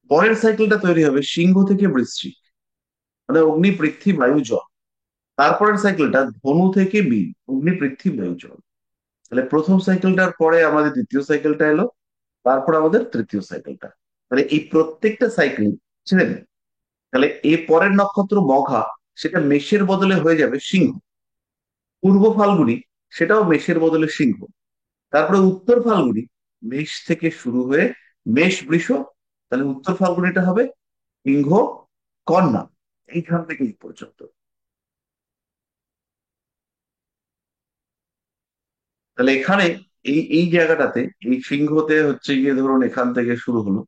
A: পরের সাইকেলটা তৈরি হবে সিংহ থেকে বৃশ্চিক, মানে অগ্নি পৃথ্বী বায়ু জল। তারপরের সাইকেলটা ধনু থেকে মীন, অগ্নি পৃথ্বী বায়ু জল। তাহলে প্রথম সাইকেলটার পরে আমাদের দ্বিতীয় সাইকেলটা এলো, তারপর আমাদের তৃতীয় সাইকেলটা। তাহলে এই প্রত্যেকটা সাইকেল ছেড়ে দেন। তাহলে এই পরের নক্ষত্র মঘা, সেটা মেষের বদলে হয়ে যাবে সিংহ। পূর্ব ফাল্গুনী, সেটাও মেষের বদলে সিংহ। তারপরে উত্তর ফাল্গুনী, মেষ থেকে শুরু হয়ে মেষ বৃষ। তাহলে উত্তর ফাল্গুনীটা হবে সিংহ কন্যা, এইখান থেকে এই পর্যন্ত। তাহলে এখানে এই এই জায়গাটাতে এই সিংহতে হচ্ছে গিয়ে ধরুন এখান থেকে শুরু হলো।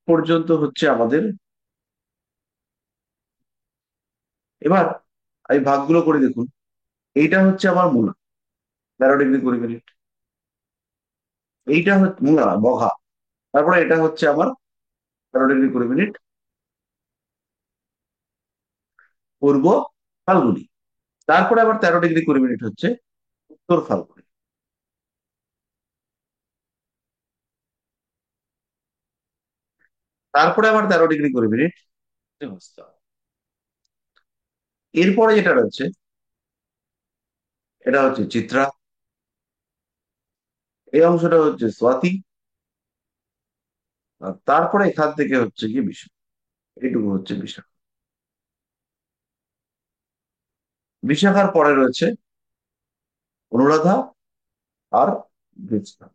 A: পর্যন্ত হচ্ছে আমাদের। এবার এই ভাগগুলো করে দেখুন, এইটা হচ্ছে আমার মূলা, 13 ডিগ্রি 20 মিনিট। এইটা হচ্ছে মূলা বঘা। তারপরে এটা হচ্ছে আমার 13 ডিগ্রি 20 মিনিট পূর্ব ফাল্গুনী। তারপরে আবার 13 ডিগ্রি 20 মিনিট হচ্ছে উত্তর ফাল্গুনী। তারপরে আবার 13 ডিগ্রি 20 মিনিট হস্তা। এরপরে যেটা রয়েছে এটা হচ্ছে চিত্রা। এই অংশটা হচ্ছে স্বাতি। আর তারপরে এখান থেকে হচ্ছে কি বিশাখ। এইটুকু হচ্ছে বিশাখ। বিশাখার পরে রয়েছে অনুরাধা আর বৃষ্ণা।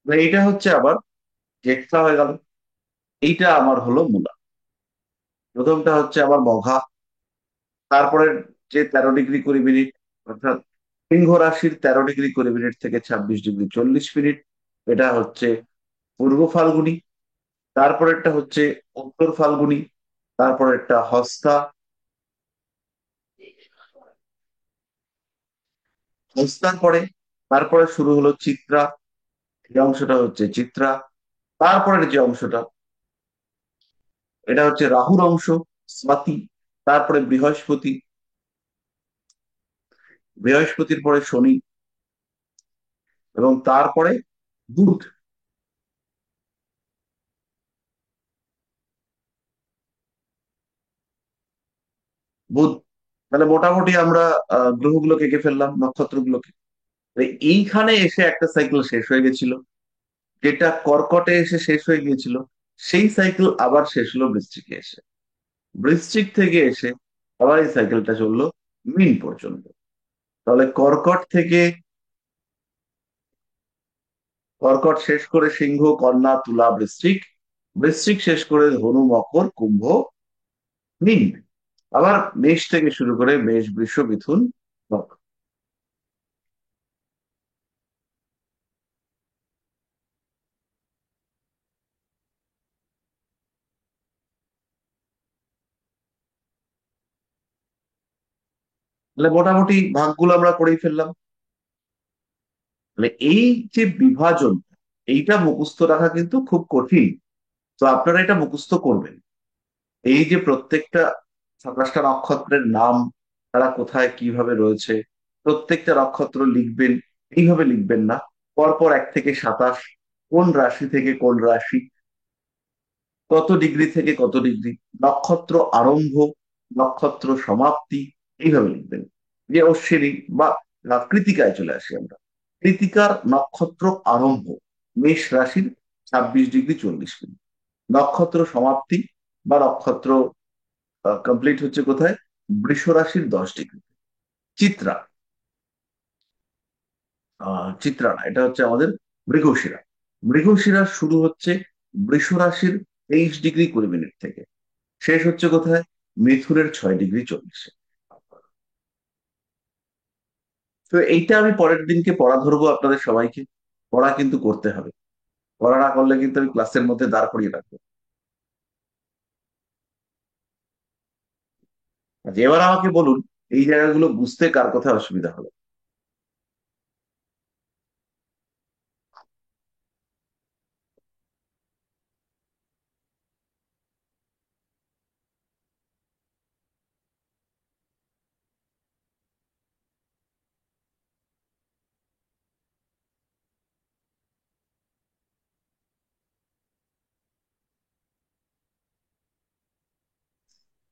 A: এইটা হচ্ছে আবার জ্যেষ্ঠা হয়ে গেল। এইটা আমার হলো মূলা। প্রথমটা হচ্ছে আমার মঘা। তারপরে যে 13 ডিগ্রি 20 মিনিট, অর্থাৎ সিংহ রাশির 13 ডিগ্রি 20 মিনিট থেকে 26 ডিগ্রি 40 মিনিট, এটা হচ্ছে পূর্ব ফাল্গুনী। তারপরেরটা হচ্ছে উত্তর ফাল্গুনী। তারপরেরটা হস্তা। হস্তার পরে, তারপরে শুরু হলো চিত্রা। এই অংশটা হচ্ছে চিত্রা। তারপরের যে অংশটা, এটা হচ্ছে রাহুর অংশ, স্বাতি। তারপরে বৃহস্পতি, বৃহস্পতির পরে শনি, এবং তারপরে বুধ। বুধ। তাহলে মোটামুটি আমরা গ্রহগুলোকে এঁকে ফেললাম, নক্ষত্রগুলোকে। এইখানে এসে একটা সাইকেল শেষ হয়ে গেছিল, যেটা কর্কটে এসে শেষ হয়ে গিয়েছিল। সেই সাইকেল আবার শেষ হলো বৃশ্চিকে এসে। বৃশ্চিক থেকে এসে আবার এই সাইকেলটা চললো মীন পর্যন্ত। তাহলে কর্কট শেষ করে সিংহ, কন্যা, তুলা, বৃশ্চিক। বৃশ্চিক শেষ করে ধনু, মকর, কুম্ভ, মীন। আবার মেষ থেকে শুরু করে মেষ, বৃষ, মিথুন, কর্কট। তাহলে মোটামুটি ভাগগুলো আমরা করেই ফেললাম। মানে এই যে বিভাজন, এইটা মুখস্থ রাখা কিন্তু খুব কঠিন। তো আপনারা এটা মুখস্থ করবেন। এই যে প্রত্যেকটা 27টা নক্ষত্রের নাম, তারা কোথায় কিভাবে রয়েছে, প্রত্যেকটা নক্ষত্র লিখবেন। এইভাবে লিখবেন না, পরপর 1 থেকে 27, কোন রাশি থেকে কোন রাশি, কত ডিগ্রি থেকে কত ডিগ্রি, নক্ষত্র আরম্ভ, নক্ষত্র সমাপ্তি, এইভাবে লিখবেন। যে অশ্বিনী বা কৃতিকায় চলে আসি আমরা। কৃতিকার নক্ষত্র আরম্ভ মেষ রাশির 26 ডিগ্রি 40 মিনিট। নক্ষত্র সমাপ্তি বা নক্ষত্র কমপ্লিট হচ্ছে কোথায়, বৃষ রাশির 10 ডিগ্রি। চিত্রা, চিত্রা না, এটা হচ্ছে আমাদের মৃগশিরা। মৃগশিরা শুরু হচ্ছে বৃষ রাশির 23 ডিগ্রি 20 মিনিট থেকে, শেষ হচ্ছে কোথায়, মিথুনের 6 ডিগ্রি 40। তো এইটা আমি পরের দিনকে পড়া ধরবো আপনাদের সবাইকে। পড়া কিন্তু করতে হবে, পড়া না করলে কিন্তু আমি ক্লাসের মধ্যে দাঁড় করিয়ে রাখবো। আচ্ছা, এবার আমাকে বলুন, এই জায়গাগুলো বুঝতে কার কোথায় অসুবিধা হলো।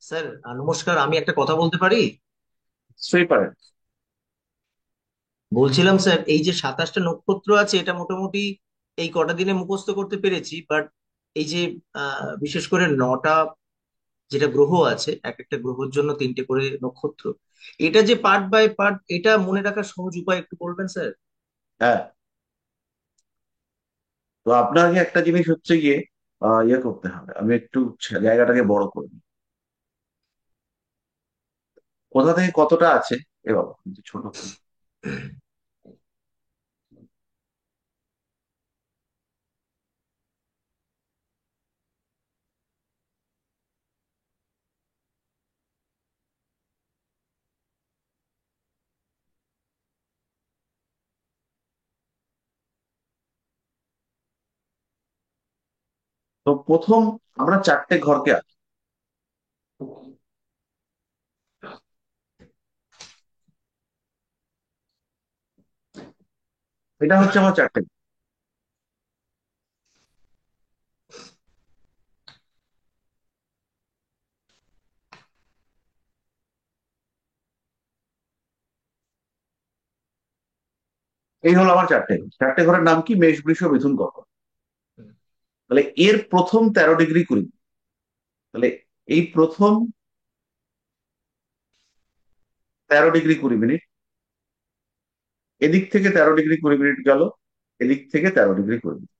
B: স্যার, নমস্কার। আমি একটা কথা বলতে পারি?
A: নিশ্চয়ই পারেন।
B: বলছিলাম স্যার, এই যে 27টা নক্ষত্র আছে, এটা মোটামুটি এই কটা দিনে মুখস্থ করতে পেরেছি। বাট এই যে বিশেষ করে 9টা যেটা গ্রহ আছে, এক একটা গ্রহের জন্য 3টে করে নক্ষত্র, এটা যে পার্ট বাই পার্ট, এটা মনে রাখার সহজ উপায় একটু বলবেন স্যার?
A: হ্যাঁ, তো আপনাকে একটা জিনিস হচ্ছে গিয়ে ইয়ে করতে হবে। আমি একটু জায়গাটাকে বড় করে নিই। কোথা থেকে কতটা আছে, এ বাবা একটু ছোট করি। তো প্রথম আমরা 4টে ঘরকে আঁকি। এটা হচ্ছে আমার 4টে। এই হলো আমার 4টে ঘর। 4টে ঘরের নাম কি, মেষ, বৃষ, মিথুন, কর্কট। তাহলে এর প্রথম 13 ডিগ্রি 20। তাহলে এই প্রথম 13 ডিগ্রি 20 মিনিট, এদিক থেকে 13 ডিগ্রি 20 মিনিট গেল, এদিক থেকে 13 ডিগ্রি 20 মিনিট।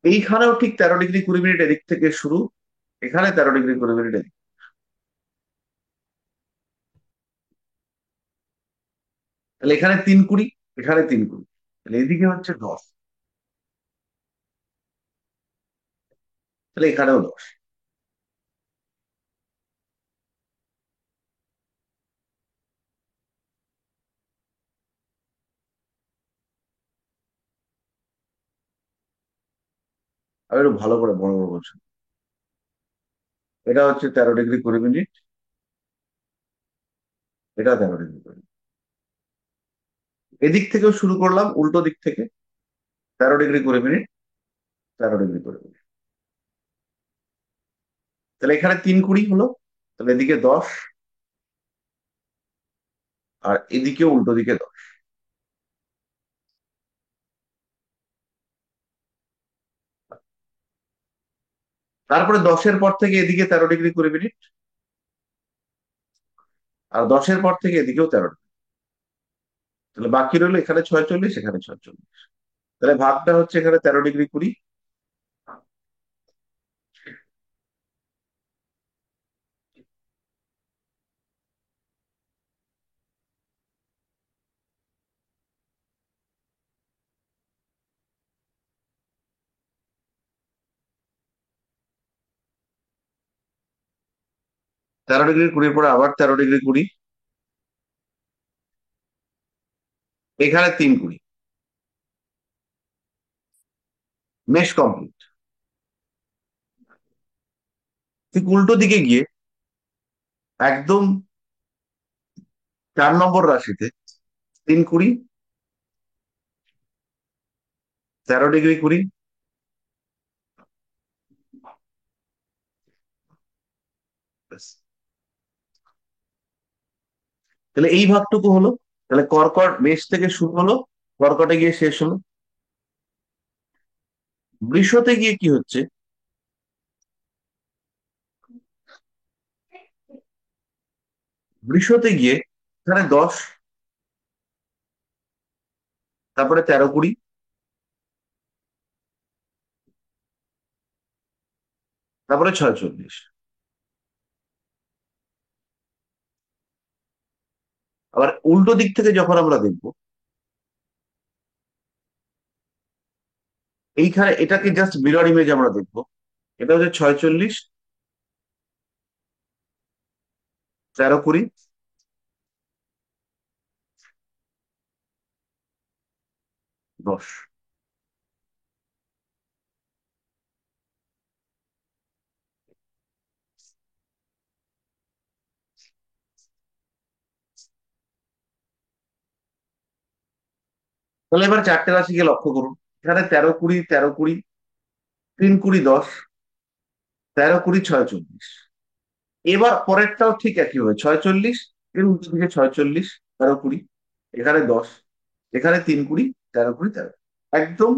A: এইখানেও ঠিক 13 ডিগ্রি 20 মিনিট এদিক থেকে শুরু, এখানে 13 ডিগ্রি 20 মিনিট এদিক। তাহলে এখানে 3 20, এখানে 3 20, তাহলে এদিকে হচ্ছে 10, তাহলে এখানেও 10। আর একটু ভালো করে বড় বড় বলছি। এটা হচ্ছে 13°20'। এটা 13°20। এদিক থেকেও শুরু করলাম, উল্টো দিক থেকে। 13°20'। 13°20'। তাহলে এখানে 3 কুড়ি হলো। তাহলে এদিকে 10, আর এদিকে উল্টো দিকে 10। তারপরে 10-এর পর থেকে এদিকে 13°20'। আর 10-এর পর থেকে এদিকেও 13। তাহলে বাকি রইলো এখানে 46, এখানে 46। তাহলে ভাগটা হচ্ছে এখানে 13°20। 13°20 পরে আবার 13°20। এখানে 3 কুড়ি। Mesh complete. ঠিক উল্টো দিকে গিয়ে একদম 4 নম্বর রাশিতে 3 কুড়ি, 13°20। ব্যাস। তাহলে এই ভাগটুকু হলো। তাহলে কর্কট মেষ থেকে শুরু হলো, কর্কটে গিয়ে শেষ হলো। বৃষতে গিয়ে কি হচ্ছে? বৃষতে গিয়ে এখানে 10, তারপরে 13 কুড়ি, তারপরে 46। আবার উল্টো দিক থেকে যখন আমরা দেখবো, এইখানে এটাকে জাস্ট মিরর ইমেজ আমরা দেখবো। এটা হচ্ছে 46, 13 কুড়ি, 10। তাহলে এবার চারটে রাশিকে লক্ষ্য করুন। এখানে 13 কুড়ি, 13 কুড়ি, 3 কুড়ি, 10, 13 কুড়ি, 46। এবার পরেরটাও ঠিক একইভাবে 46, এর উল্টো দিকে 46, 13 কুড়ি, এখানে 10, এখানে 3 কুড়ি, 13 কুড়ি, 13। একদম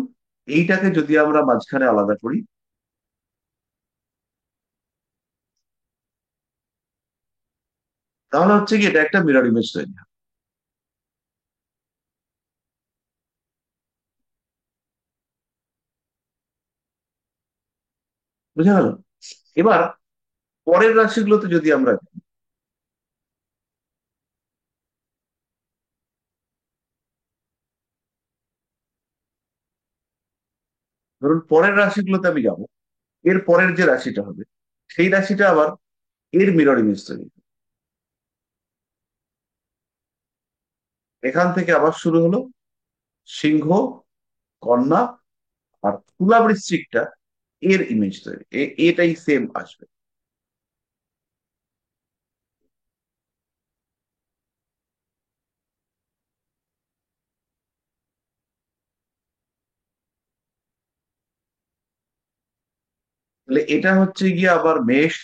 A: এইটাকে যদি আমরা মাঝখানে আলাদা করি, তাহলে হচ্ছে কি এটা একটা মিরর ইমেজ তৈরি হয়। বুঝা গেল? এবার পরের রাশিগুলোতে যদি আমরা যাই, ধরুন পরের রাশিগুলোতে আমি যাব, এর পরের যে রাশিটা হবে সেই রাশিটা আবার এর মিরর ইমেজ তৈরি হবে। এখান থেকে আবার শুরু হলো সিংহ, কন্যা, আর তুলা বৃশ্চিকটা এর ইমেজ তৈরি, এটাই সেম আসবে। তাহলে এটা হচ্ছে গিয়ে আবার মেষ।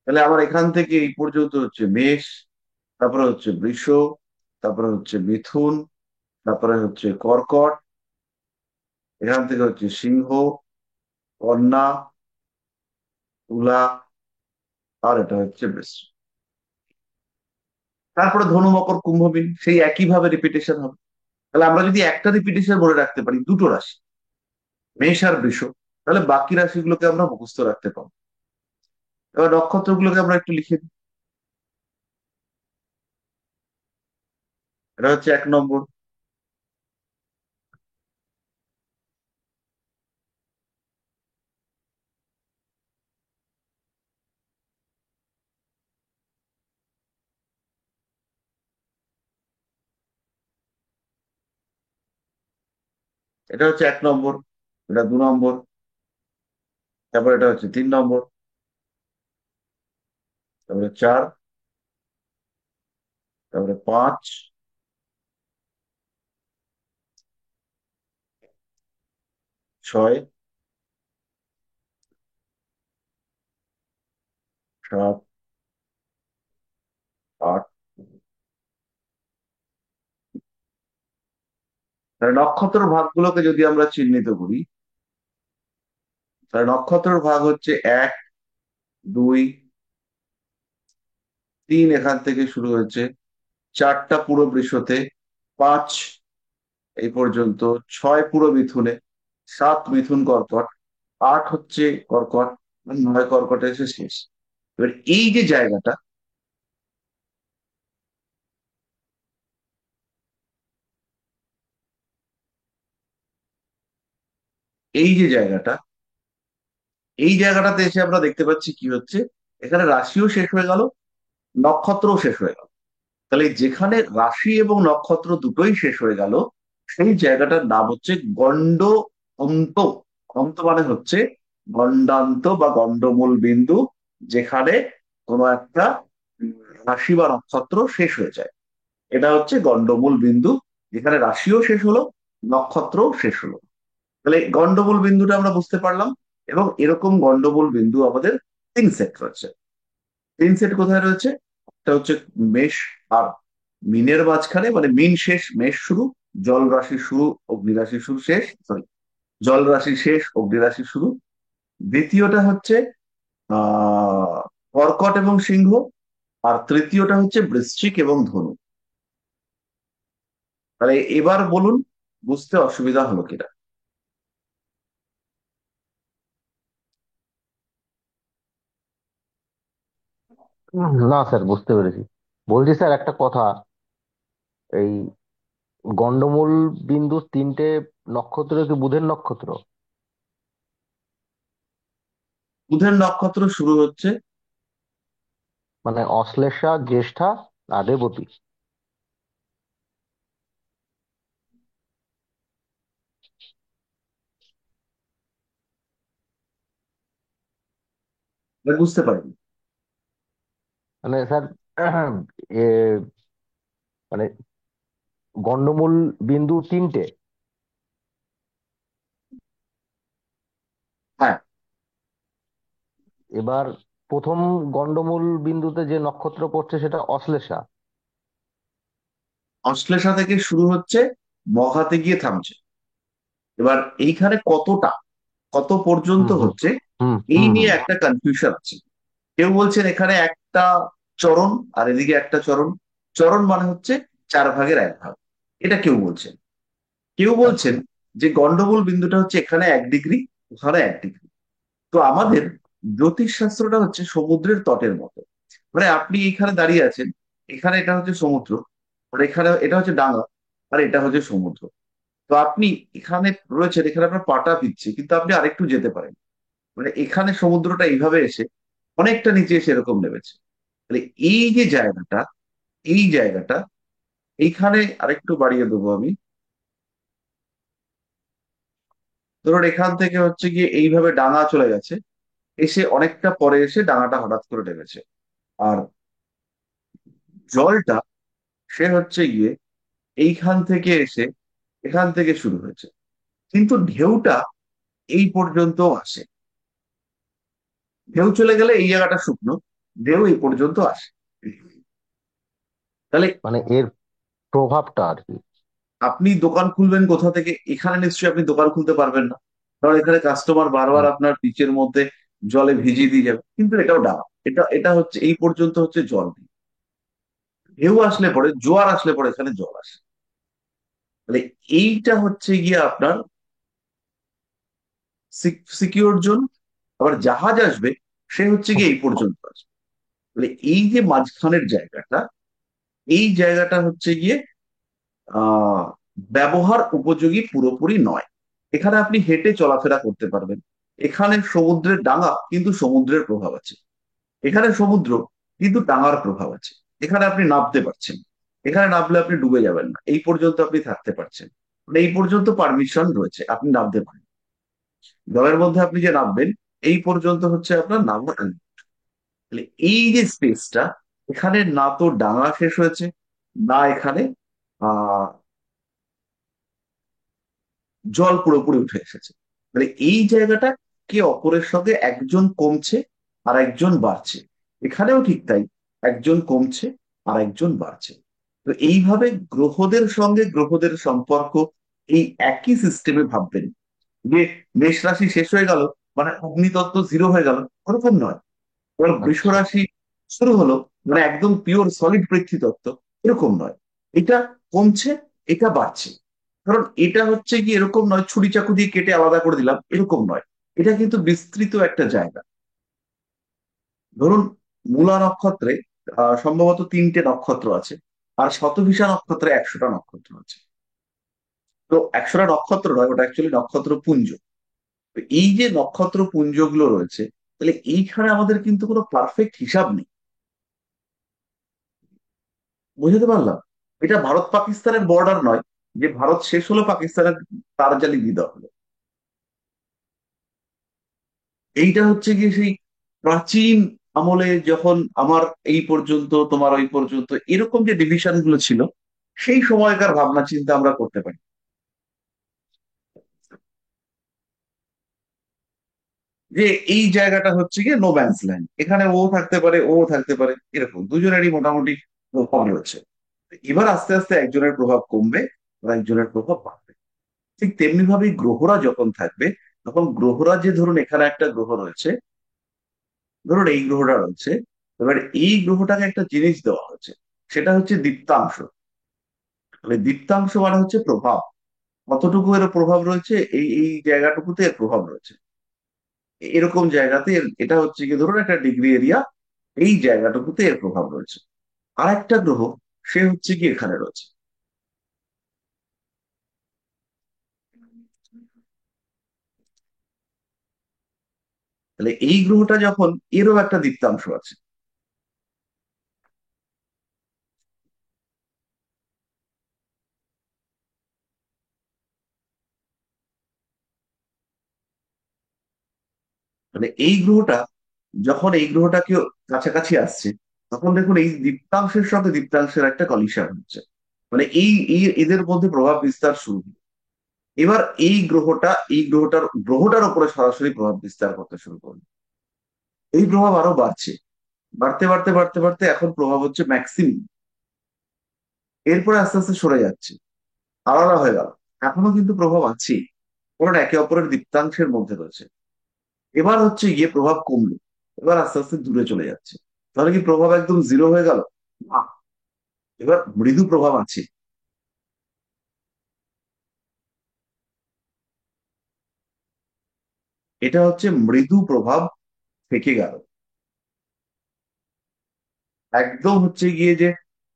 A: তাহলে আমার এখান থেকে এই পর্যন্ত হচ্ছে মেষ, তারপরে হচ্ছে বৃষ, তারপরে হচ্ছে মিথুন, তারপরে হচ্ছে কর্কট, এখান থেকে হচ্ছে সিংহ, কন্যা, তুলা, আর এটা হচ্ছে বৃশ্চিক। তারপরে ধনু, মকর, কুম্ভ, মীন, সেই একইভাবে রিপিটেশন হবে। তাহলে আমরা যদি একটা রিপিটেশন মনে রাখতে পারি, দুটো রাশি, মেষ আর বৃষ, তাহলে বাকি রাশিগুলোকে আমরা মুখস্থ রাখতে পারবো। এবার নক্ষত্রগুলোকে আমরা একটু লিখে দিই। এটা হচ্ছে 1 নম্বর। এটা হচ্ছে 1 নম্বর, এটা 2 নম্বর, তারপর এটা হচ্ছে 3 নম্বর, তারপরে 4, তারপরে 5, 6, 7, 8। তাহলে নক্ষত্র ভাগগুলোকে যদি আমরা চিহ্নিত করি, তাহলে নক্ষত্রের ভাগ হচ্ছে 1, 2, 3 এখান থেকে শুরু হয়েছে, 4টা পুরো বৃষতে, 5 এই পর্যন্ত, 6 পুরো মিথুনে, 7 মিথুন কর্কট, 8 হচ্ছে কর্কট, 9 কর্কটে এসে শেষ। এবার এই যে জায়গাটা, এই যে জায়গাটা, এই জায়গাটাতে এসে আমরা দেখতে পাচ্ছি কি হচ্ছে, এখানে রাশিও শেষ হয়ে গেল, নক্ষত্রও শেষ হয়ে গেল। তাহলে যেখানে রাশি এবং নক্ষত্র দুটোই শেষ হয়ে গেল, সেই জায়গাটার নাম হচ্ছে গন্ড অন্ত। অন্ত মানে হচ্ছে গন্ডান্ত বা গন্ডমূল বিন্দু, যেখানে কোনো একটা রাশি বা নক্ষত্র শেষ হয়ে যায়। এটা হচ্ছে গন্ডমূল বিন্দু, যেখানে রাশিও শেষ হলো, নক্ষত্রও শেষ হলো। তাহলে গন্ডমূল বিন্দুটা আমরা বুঝতে পারলাম। এবং এরকম গন্ডমূল বিন্দু আমাদের 3 সেট রয়েছে। 3 সেট কোথায় রয়েছে? একটা হচ্ছে মেষ আর মিনের মাঝখানে, মানে মিন শেষ মেষ শুরু, জল রাশি শুরু অগ্নি রাশি শুরু শেষ, সরি, জল রাশি শেষ অগ্নি রাশি শুরু। দ্বিতীয়টা হচ্ছে আহ কর্কট এবং সিংহ। আর তৃতীয়টা হচ্ছে বৃশ্চিক এবং ধনু। তাহলে এবার বলুন, বুঝতে অসুবিধা হলো কিনা?
C: না স্যার, বুঝতে পেরেছি। বলছি স্যার একটা কথা, এই গন্ডমূল বিন্দু তিনটে নক্ষত্র কি বুধের নক্ষত্র?
A: বুধের নক্ষত্র শুরু হচ্ছে,
C: মানে অশ্লেষা, জ্যেষ্ঠা আর রেবতী।
A: বুঝতে পারিনি।
C: মানে স্যার, এ মানে গন্ডমূল বিন্দু তিনটে।
A: হ্যাঁ,
C: এবার প্রথম গন্ডমূল বিন্দুতে যে নক্ষত্র পড়ছে সেটা অশ্লেষা।
A: অশ্লেষা থেকে শুরু হচ্ছে, মঘাতে গিয়ে থামছে। এবার এইখানে কতটা, কত পর্যন্ত
C: হুম হুম
A: হচ্ছে,
C: হুম
A: এই
C: হুম
A: নিয়ে
C: হুম।
A: একটা কনফিউশন আছে। কেউ বলছেন এখানে একটা চরণ, আর এদিকে একটা চরণ। চরণ মানে হচ্ছে 4 ভাগের 1 ভাগ, এটা কেউ বলছেন। কেউ
C: আচ্ছা।
A: বলছেন যে গন্ডগোল বিন্দুটা হচ্ছে এখানে 1 ডিগ্রি, ওখানে 1 ডিগ্রি। তো আমাদের জ্যোতিষ শাস্ত্রটা হচ্ছে সমুদ্রের তটের মতো। মানে আপনি এখানে দাঁড়িয়ে আছেন, এখানে এটা হচ্ছে সমুদ্র, আর এখানে এটা হচ্ছে ডাঙা, আর এটা হচ্ছে সমুদ্র। তো আপনি এখানে রয়েছেন, এখানে আপনার পাটা পিচ্ছে, কিন্তু আপনি আরেকটু যেতে পারেন। মানে এখানে সমুদ্রটা এইভাবে এসে অনেকটা নিচে এসে এরকম নেমেছে। তাহলে এই যে জায়গাটা, এই জায়গাটা, এইখানে আরেকটু বাড়িয়ে দেবো আমি। ধরুন এখান থেকে হচ্ছে গিয়ে এইভাবে ডাঙা চলে গেছে, এসে অনেকটা পরে এসে ডাঙাটা হঠাৎ করে নেমেছে। আর জলটা, সে হচ্ছে গিয়ে এইখান থেকে এসে এখান থেকে শুরু হয়েছে, কিন্তু ঢেউটা এই পর্যন্ত আসে। ঢেউ চলে গেলে এই জায়গাটা শুকনো, ঢেউ এই পর্যন্ত আসে। তাহলে
C: মানে এর প্রভাবটা আর কি।
A: আপনি দোকান খুলবেন কোথা থেকে? এখানে নিশ্চয়ই আপনি দোকান খুলতে পারবেন না, কারণ এখানে কাস্টমার বারবার
C: হুম।
A: আপনার পিচের মধ্যে জলে ভিজিয়ে দিয়ে যাবে। কিন্তু এটাও ডাঙা, এটা এটা হচ্ছে এই পর্যন্ত হচ্ছে জল নেই। ঢেউ আসলে পরে, জোয়ার আসলে পরে এখানে জল আসে। তাহলে এইটা হচ্ছে গিয়ে আপনার সিকিউর জোন। আবার জাহাজ আসবে, সে হচ্ছে গিয়ে এই পর্যন্ত আসবে। তাহলে এই যে মাঝখানের জায়গাটা, এই জায়গাটা হচ্ছে গিয়ে আহ ব্যবহার উপযোগী পুরোপুরি নয়। এখানে আপনি হেঁটে চলাফেরা করতে পারবেন। এখানে সমুদ্রের ডাঙা, কিন্তু সমুদ্রের প্রভাব আছে। এখানে সমুদ্র, কিন্তু ডাঙার প্রভাব আছে। এখানে আপনি নামতে পারছেন, এখানে নামলে আপনি ডুবে যাবেন না, এই পর্যন্ত আপনি থাকতে পারছেন। মানে এই পর্যন্ত পারমিশন রয়েছে, আপনি নামতে পারেন। জলের মধ্যে আপনি যে নামবেন, এই পর্যন্ত হচ্ছে আপনার নামা allowed। তাহলে এই যে স্পেসটা, এখানে না তো ডাঙা শেষ হয়েছে, না এখানে আহ জল পুরোপুরি উঠে এসেছে। মানে এই জায়গাটা কে অপরের সঙ্গে একজন কমছে আর একজন বাড়ছে। এখানেও ঠিক তাই, একজন কমছে আর একজন বাড়ছে। তো এইভাবে গ্রহদের সঙ্গে গ্রহদের সম্পর্ক এই একই সিস্টেমে ভাববেন। যে মেষ রাশি শেষ হয়ে গেল মানে অগ্নিতত্ত্ব জিরো হয়ে গেল, ওরকম নয়। এবার বৃষ
C: আচ্ছা।
A: রাশি শুরু হলো মানে একদম পিওর সলিড পৃথ্বীতত্ত্ব, এরকম নয়। এটা কমছে, এটা বাড়ছে। কারণ এটা হচ্ছে কি এরকম নয় ছুরি চাকু দিয়ে কেটে আলাদা করে দিলাম, এরকম নয়। এটা কিন্তু বিস্তৃত একটা জায়গা। ধরুন মূলা নক্ষত্রে সম্ভবত 3টে নক্ষত্র আছে, আর শতভিষা নক্ষত্রে 100টা নক্ষত্র আছে। তো 100টা নক্ষত্র নয়, ওটা অ্যাকচুয়ালি নক্ষত্র পুঞ্জ। তো এই যে নক্ষত্র পুঞ্জগুলো রয়েছে, তাহলে এইখানে আমাদের কিন্তু কোনো পারফেক্ট হিসাব নেই। বুঝতে পারলাম? এটা ভারত পাকিস্তানের বর্ডার নয়, যে ভারত শেষ হলো পাকিস্তানের তারজালি দিয়ে দেওয়া হলো। এইটা হচ্ছে গিয়ে সেই প্রাচীন আমলে যখন আমার এই পর্যন্ত তোমার ওই পর্যন্ত এরকম যে ডিভিশন গুলো ছিল, সেই সময়কার ভাবনা চিন্তা আমরা করতে পারি। যে এই জায়গাটা হচ্ছে গিয়ে নো ম্যানস ল্যান্ড, এখানে ও থাকতে পারে ও থাকতে পারে, এরকম দুজনেরই মোটামুটি প্রভাব রয়েছে। এবার আস্তে আস্তে একজনের প্রভাব কমবে আর একজনের প্রভাব বাড়বে। ঠিক তেমনি ভাবে গ্রহরা যখন থাকবে, তখন গ্রহরা যে ধরুন এখানে একটা গ্রহ রয়েছে, ধরুন এই গ্রহটা রয়েছে, এবার এই গ্রহটাকে একটা জিনিস দেওয়া হচ্ছে, সেটা হচ্ছে দীপ্তাংশ। মানে দীপ্তাংশ মানে হচ্ছে প্রভাব, কতটুকু এর প্রভাব রয়েছে, এই এই জায়গাটুকুতে এর প্রভাব রয়েছে। এরকম জায়গাতে এটা হচ্ছে কি ধরুন একটা ডিগ্রি এরিয়া, এই জায়গাটুকুতে এর প্রভাব রয়েছে। আর একটা গ্রহ, সে হচ্ছে কি এখানে রয়েছে। তাহলে এই গ্রহটা যখন, এরও একটা দীপ্তাংশ আছে। মানে এই গ্রহটা যখন এই গ্রহটাকে কাছাকাছি আসছে, তখন দেখুন এই দীপ্তাংশের সঙ্গে দীপ্তাংশের একটা কলিশন হচ্ছে। মানে এই এই এদের মধ্যে প্রভাব বিস্তার শুরু হলো। এবার এই গ্রহটার উপরে সরাসরি প্রভাব বিস্তার করতে শুরু করলো। এই প্রভাব আরো বাড়ছে, বাড়তে বাড়তে বাড়তে বাড়তে এখন প্রভাব হচ্ছে ম্যাক্সিমাম। এরপরে আস্তে আস্তে সরে যাচ্ছে, আলাদা হয়ে গেল। এখনো কিন্তু প্রভাব আছে, কারণ একে অপরের দীপ্তাংশের মধ্যে রয়েছে। এবার হচ্ছে গিয়ে প্রভাব কমলো, এবার আস্তে আস্তে দূরে চলে যাচ্ছে। তাহলে কি প্রভাব একদম জিরো হয়ে গেল? না, এবার মৃদু প্রভাব আছে। এটা হচ্ছে মৃদু প্রভাব থেকে গেল। একদম হচ্ছে গিয়ে যে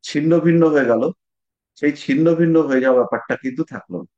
A: ছিন্ন ভিন্ন হয়ে গেল, সেই ছিন্ন ভিন্ন হয়ে যাওয়া ব্যাপারটা কিন্তু থাকলো না।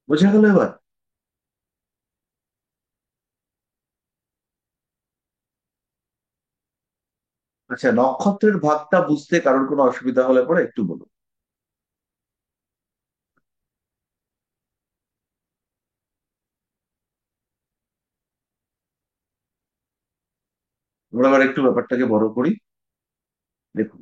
A: বোঝা গেল এবার? আচ্ছা, নক্ষত্রের ভাগটা বুঝতে কারোর কোনো অসুবিধা হলে পরে একটু বলুন। আমরা এবার একটু ব্যাপারটাকে বড় করি। দেখুন,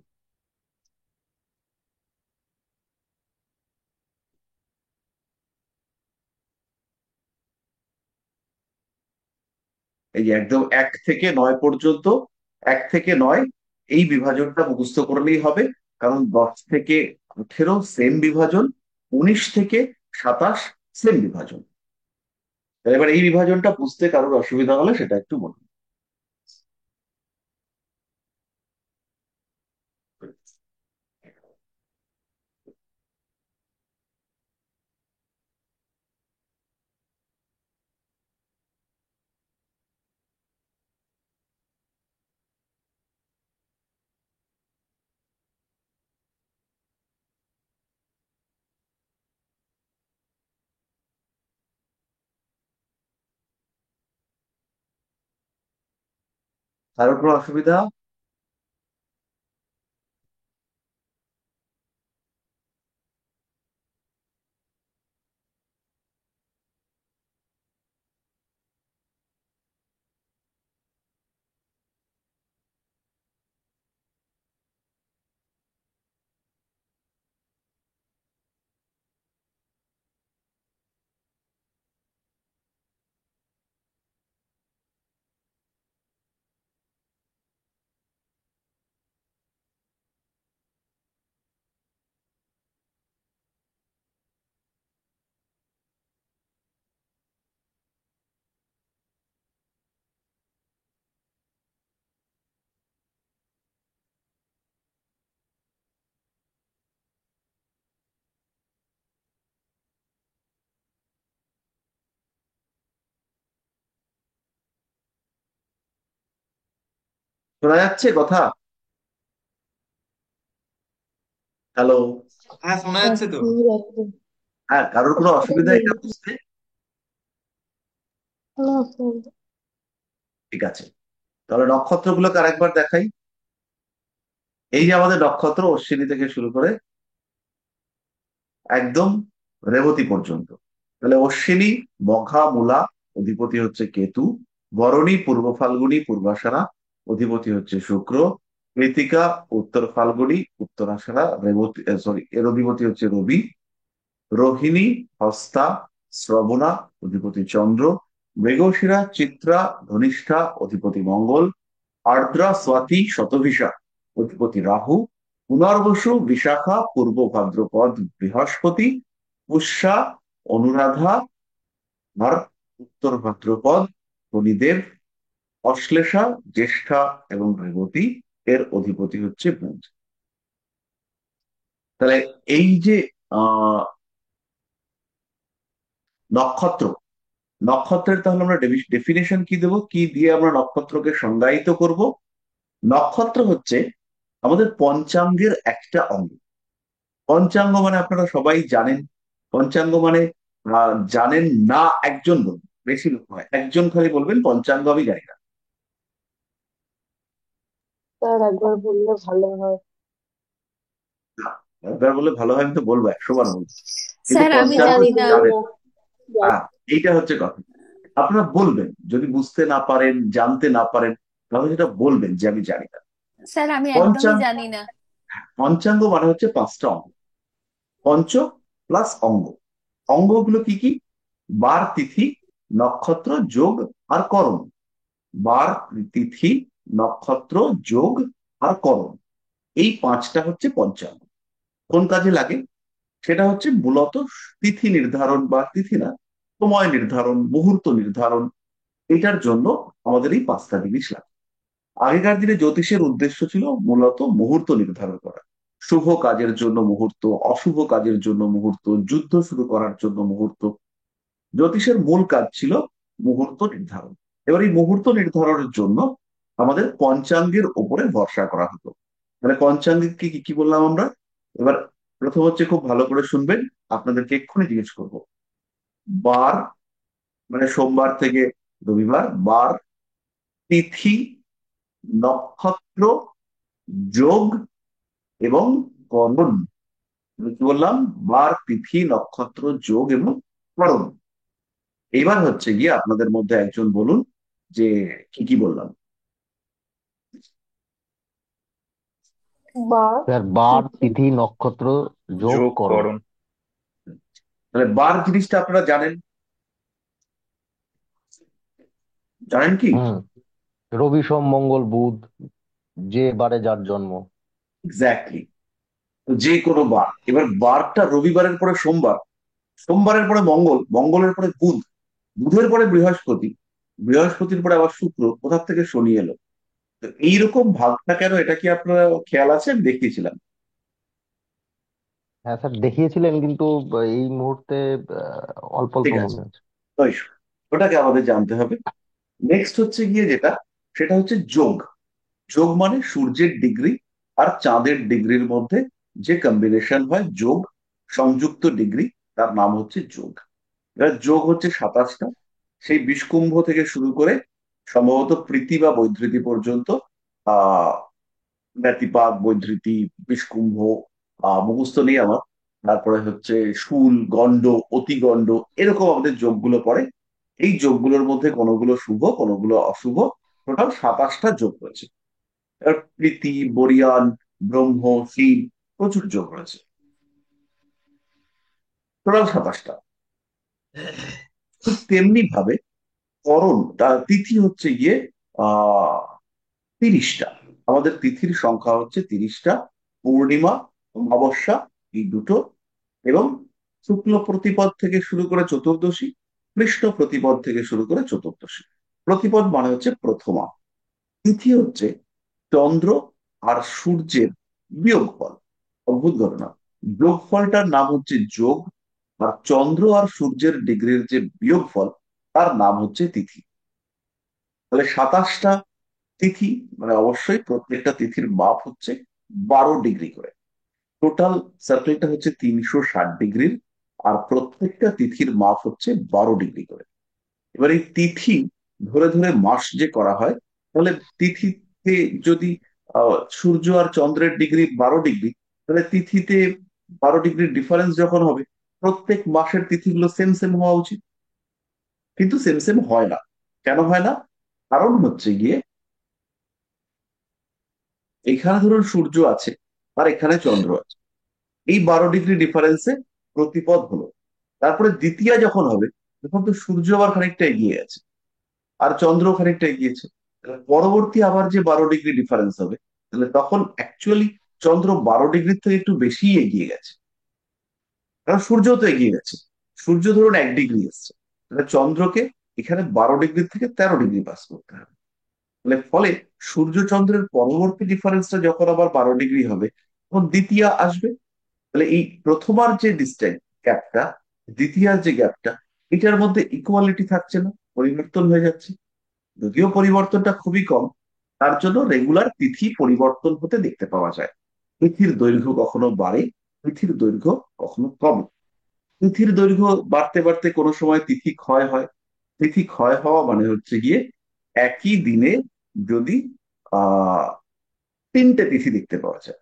A: এই যে একদম 1 থেকে 9 পর্যন্ত, 1 থেকে 9 এই বিভাজনটা মুখস্থ করলেই হবে। কারণ 10 থেকে 18 সেম বিভাজন, 19 থেকে 27 সেম বিভাজন। এবার এই বিভাজনটা বুঝতে কারোর অসুবিধা হলে সেটা একটু বলুন। কারোর কোনো অসুবিধা? শোনা যাচ্ছে কথা? হ্যালো?
D: হ্যাঁ, শোনা যাচ্ছে তো।
A: হ্যাঁ, কারোর কোনো অসুবিধা এটা বুঝতে? ঠিক আছে, তাহলে নক্ষত্রগুলোকে আরেকবার দেখাই। এই যে আমাদের নক্ষত্র, অশ্বিনী থেকে শুরু করে একদম রেবতী পর্যন্ত। তাহলে অশ্বিনী, মঘা, মূলা, অধিপতি হচ্ছে কেতু। বরণী, পূর্ব ফাল্গুনী, পূর্বাষাঢ়া, অধিপতি হচ্ছে শুক্র। কৃতিকা, উত্তর ফাল্গুনী, উত্তরাষাঢ়া, রেবতী, সরি, এর অধিপতি হচ্ছে রবি। রোহিণী, হস্তা, শ্রবণা, অধিপতি চন্দ্র। মৃগশিরা, চিত্রা, ধনিষ্ঠা, অধিপতি মঙ্গল। আর্দ্রা, স্বাতি, শতভিষা, অধিপতি রাহু। পুনর্বসু, বিশাখা, পূর্ব ভাদ্রপদ, বৃহস্পতি। পুষ্যা, অনুরাধা আর উত্তর ভাদ্রপদ, শনিদেব। অশ্লেষা, জ্যেষ্ঠা এবং রেবতী, এর অধিপতি হচ্ছে বুধ। তাহলে এই যে আহ নক্ষত্র, নক্ষত্রের তাহলে আমরা ডেফিনেশন কি দেবো, কি দিয়ে আমরা নক্ষত্রকে সংজ্ঞায়িত করব? নক্ষত্র হচ্ছে আমাদের পঞ্চাঙ্গের একটা অঙ্গ। পঞ্চাঙ্গ মানে আপনারা সবাই জানেন। পঞ্চাঙ্গ মানে জানেন না একজন বলবেন, বেশি লোক নয়, একজন খালি বলবেন পঞ্চাঙ্গ আমি জানি না।
E: স্যার একবার বললে ভালো হয়।
A: না, একবার বললে ভালো হয়, আমি তো বলবো 100 বার বলবো, কিন্তু
F: স্যার আমি
A: পঞ্চাঙ্গ
F: জানি
A: কি
F: না।
A: জানেন? হ্যাঁ, এইটা হচ্ছে কথা। আপনারা বলবেন, যদি বুঝতে না পারেন, জানতে না পারেন, তাহলে সেটা বলবেন যে আমি জানি না।
F: স্যার আমি একদমই
A: পঞ্চাঙ্গ,
F: জানি না।
A: পঞ্চাঙ্গ মানে হচ্ছে 5টা অঙ্গ। পঞ্চ প্লাস অঙ্গ। অঙ্গগুলো কি কি? বার, তিথি, নক্ষত্র, যোগ আর করণ। বার, তিথি, নক্ষত্র, যোগ আর করণ, এই 5টা হচ্ছে পঞ্চাঙ্গ। কোন কাজে লাগে? সেটা হচ্ছে মূলত তিথি নির্ধারণ, বা তিথি না, সময় নির্ধারণ, মুহূর্ত নির্ধারণ, এটার জন্য আমাদের এই 5টা জিনিস লাগে। আগেকার দিনে জ্যোতিষের উদ্দেশ্য ছিল মূলত মুহূর্ত নির্ধারণ করা। শুভ কাজের জন্য মুহূর্ত, অশুভ কাজের জন্য মুহূর্ত, যুদ্ধ শুরু করার জন্য মুহূর্ত। জ্যোতিষের মূল কাজ ছিল মুহূর্ত নির্ধারণ। এবার এই মুহূর্ত নির্ধারণের জন্য আমাদের পঞ্চাঙ্গের উপরে ভরসা করা হতো। মানে পঞ্চাঙ্গে কি কি কি বললাম আমরা? এবার প্রথম হচ্ছে, খুব ভালো করে শুনবেন, আপনাদেরকে এক্ষুনি জিজ্ঞেস করবো। বার মানে সোমবার থেকে রবিবার, বার, তিথি, নক্ষত্র, যোগ এবং করণ। আমি কি বললাম? বার, তিথি, নক্ষত্র, যোগ এবং করণ। এবার হচ্ছে গিয়ে আপনাদের মধ্যে একজন বলুন যে কি কি বললাম।
E: বার,
C: স্যার বার,
E: তিথি,
C: তিথি, নক্ষত্র, যোগ,
D: যোগ
C: করণ।
D: করণ।
A: তাহলে বার জিনিসটা আপনারা জানেন, জানেন কি?
C: হুম। রবি, সোম, মঙ্গল, বুধ, যে বারে যার জন্ম।
A: এক্স্যাক্টলি। তো যে কোনো বার, এবার বারটা রবিবারের পরে সোমবার, সোমবারের পরে মঙ্গল, মঙ্গলের পরে বুধ, বুধের পরে বৃহস্পতি, বৃহস্পতির পরে আবার শুক্র, কোথা থেকে শনি এলো। তো এইরকম ভাগটা কেন, এটা কি আপনারা খেয়াল আছে? আমি দেখিয়েছিলাম।
C: হ্যাঁ স্যার দেখিয়েছিলেন, কিন্তু এই মুহূর্তে অল্প অল্প
A: ঠিক আছে,
C: মনে আছে।
A: ওই ওটাকে আমাদের জানতে হবে। নেক্সট হচ্ছে গিয়ে যেটা, সেটা হচ্ছে যোগ। যোগ মানে সূর্যের ডিগ্রি আর চাঁদের ডিগ্রির মধ্যে যে কম্বিনেশন হয়, যোগ, সংযুক্ত ডিগ্রি, তার নাম হচ্ছে যোগ। এবার যোগ হচ্ছে 27টা, সেই বিষকুম্ভ থেকে শুরু করে সম্ভবত প্রীতি বা বৈধৃতি পর্যন্ত আহ ব্যতিপাত, বৈধৃতি, বিষকুম্ভ মুখস্থ নেই আমার। তারপরে হচ্ছে শুল, গণ্ড, অতিগণ্ড, এরকম আমাদের যোগগুলো পড়ে। এই যোগগুলোর মধ্যে কোনগুলো শুভ, কোনগুলো অশুভ, টোটাল 27টা যোগ রয়েছে। এবার প্রীতি, বরিয়ান, ব্রহ্ম, শিব, প্রচুর যোগ রয়েছে, টোটাল 27টা। ঠিক তেমনি ভাবে করণ, তার তিথি হচ্ছে গিয়ে আহ 30টা। আমাদের তিথির সংখ্যা হচ্ছে 30টা। পূর্ণিমা, অমাবস্যা, এই দুটো, এবং শুক্ল প্রতিপদ থেকে শুরু করে চতুর্দশী, কৃষ্ণ প্রতিপদ থেকে শুরু করে চতুর্দশী। প্রতিপদ মানে হচ্ছে প্রথমা। তিথি হচ্ছে চন্দ্র আর সূর্যের বিয়োগফল। অদ্ভুত ঘটনা, যোগফলটার নাম হচ্ছে যোগ, আর চন্দ্র আর সূর্যের ডিগ্রির যে বিয়োগফল, তার নাম হচ্ছে তিথি। তাহলে 27টা তিথি, মানে অবশ্যই প্রত্যেকটা তিথির মাপ হচ্ছে 12 ডিগ্রি করে। টোটাল সার্কেলটা হচ্ছে 360 ডিগ্রির, আর প্রত্যেকটা তিথির মাপ হচ্ছে 12 ডিগ্রি করে। এবার এই তিথি ধরে ধরে মাস যে করা হয়, তাহলে তিথিতে যদি সূর্য আর চন্দ্রের ডিগ্রি 12 ডিগ্রি, তাহলে তিথিতে 12 ডিগ্রির ডিফারেন্স যখন হবে, প্রত্যেক মাসের তিথিগুলো সেম সেম হওয়া উচিত। কিন্তু সেম সেম হয় না। কেন হয় না? কারণ হচ্ছে গিয়ে এখানে ধরুন সূর্য আছে আর এখানে চন্দ্র আছে, এই 12 ডিগ্রি ডিফারেন্সে প্রতিপদ হলো। তারপরে দ্বিতীয়া যখন হবে, তখন তো সূর্য আবার খানিকটা এগিয়ে আছে, আর চন্দ্র খানিকটা এগিয়েছে। তাহলে পরবর্তী আবার যে 12 ডিগ্রি ডিফারেন্স হবে, তাহলে তখন অ্যাকচুয়ালি চন্দ্র 12 ডিগ্রির থেকে একটু বেশি এগিয়ে গেছে, কারণ সূর্য তো এগিয়ে গেছে। সূর্য ধরুন 1 ডিগ্রি এসছে, তাহলে চন্দ্রকে এখানে 12 ডিগ্রি থেকে 13 ডিগ্রি পাস করতে হবে। ফলে সূর্য চন্দ্রের পরবর্তী ডিফারেন্সটা যখন আবার 12 ডিগ্রি হবে, তখন দ্বিতীয়া আসবে। তাহলে এই প্রথমার যে ডিস্টেন্স, গ্যাপটা, দ্বিতীয়ার যে গ্যাপটা, এটার মধ্যে ইকুয়ালিটি থাকছে না, পরিবর্তন হয়ে যাচ্ছে। যদিও পরিবর্তনটা খুবই কম, তার জন্য রেগুলার তিথি পরিবর্তন হতে দেখতে পাওয়া যায়। তিথির দৈর্ঘ্য কখনো বাড়ে, তিথির দৈর্ঘ্য কখনো কমে। তিথির দৈর্ঘ্য বাড়তে বাড়তে কোনো সময় তিথি ক্ষয় হয়। তিথি ক্ষয় হওয়া মানে হচ্ছে গিয়ে একই দিনে যদি আহ 3টে তিথি দেখতে পাওয়া যায়।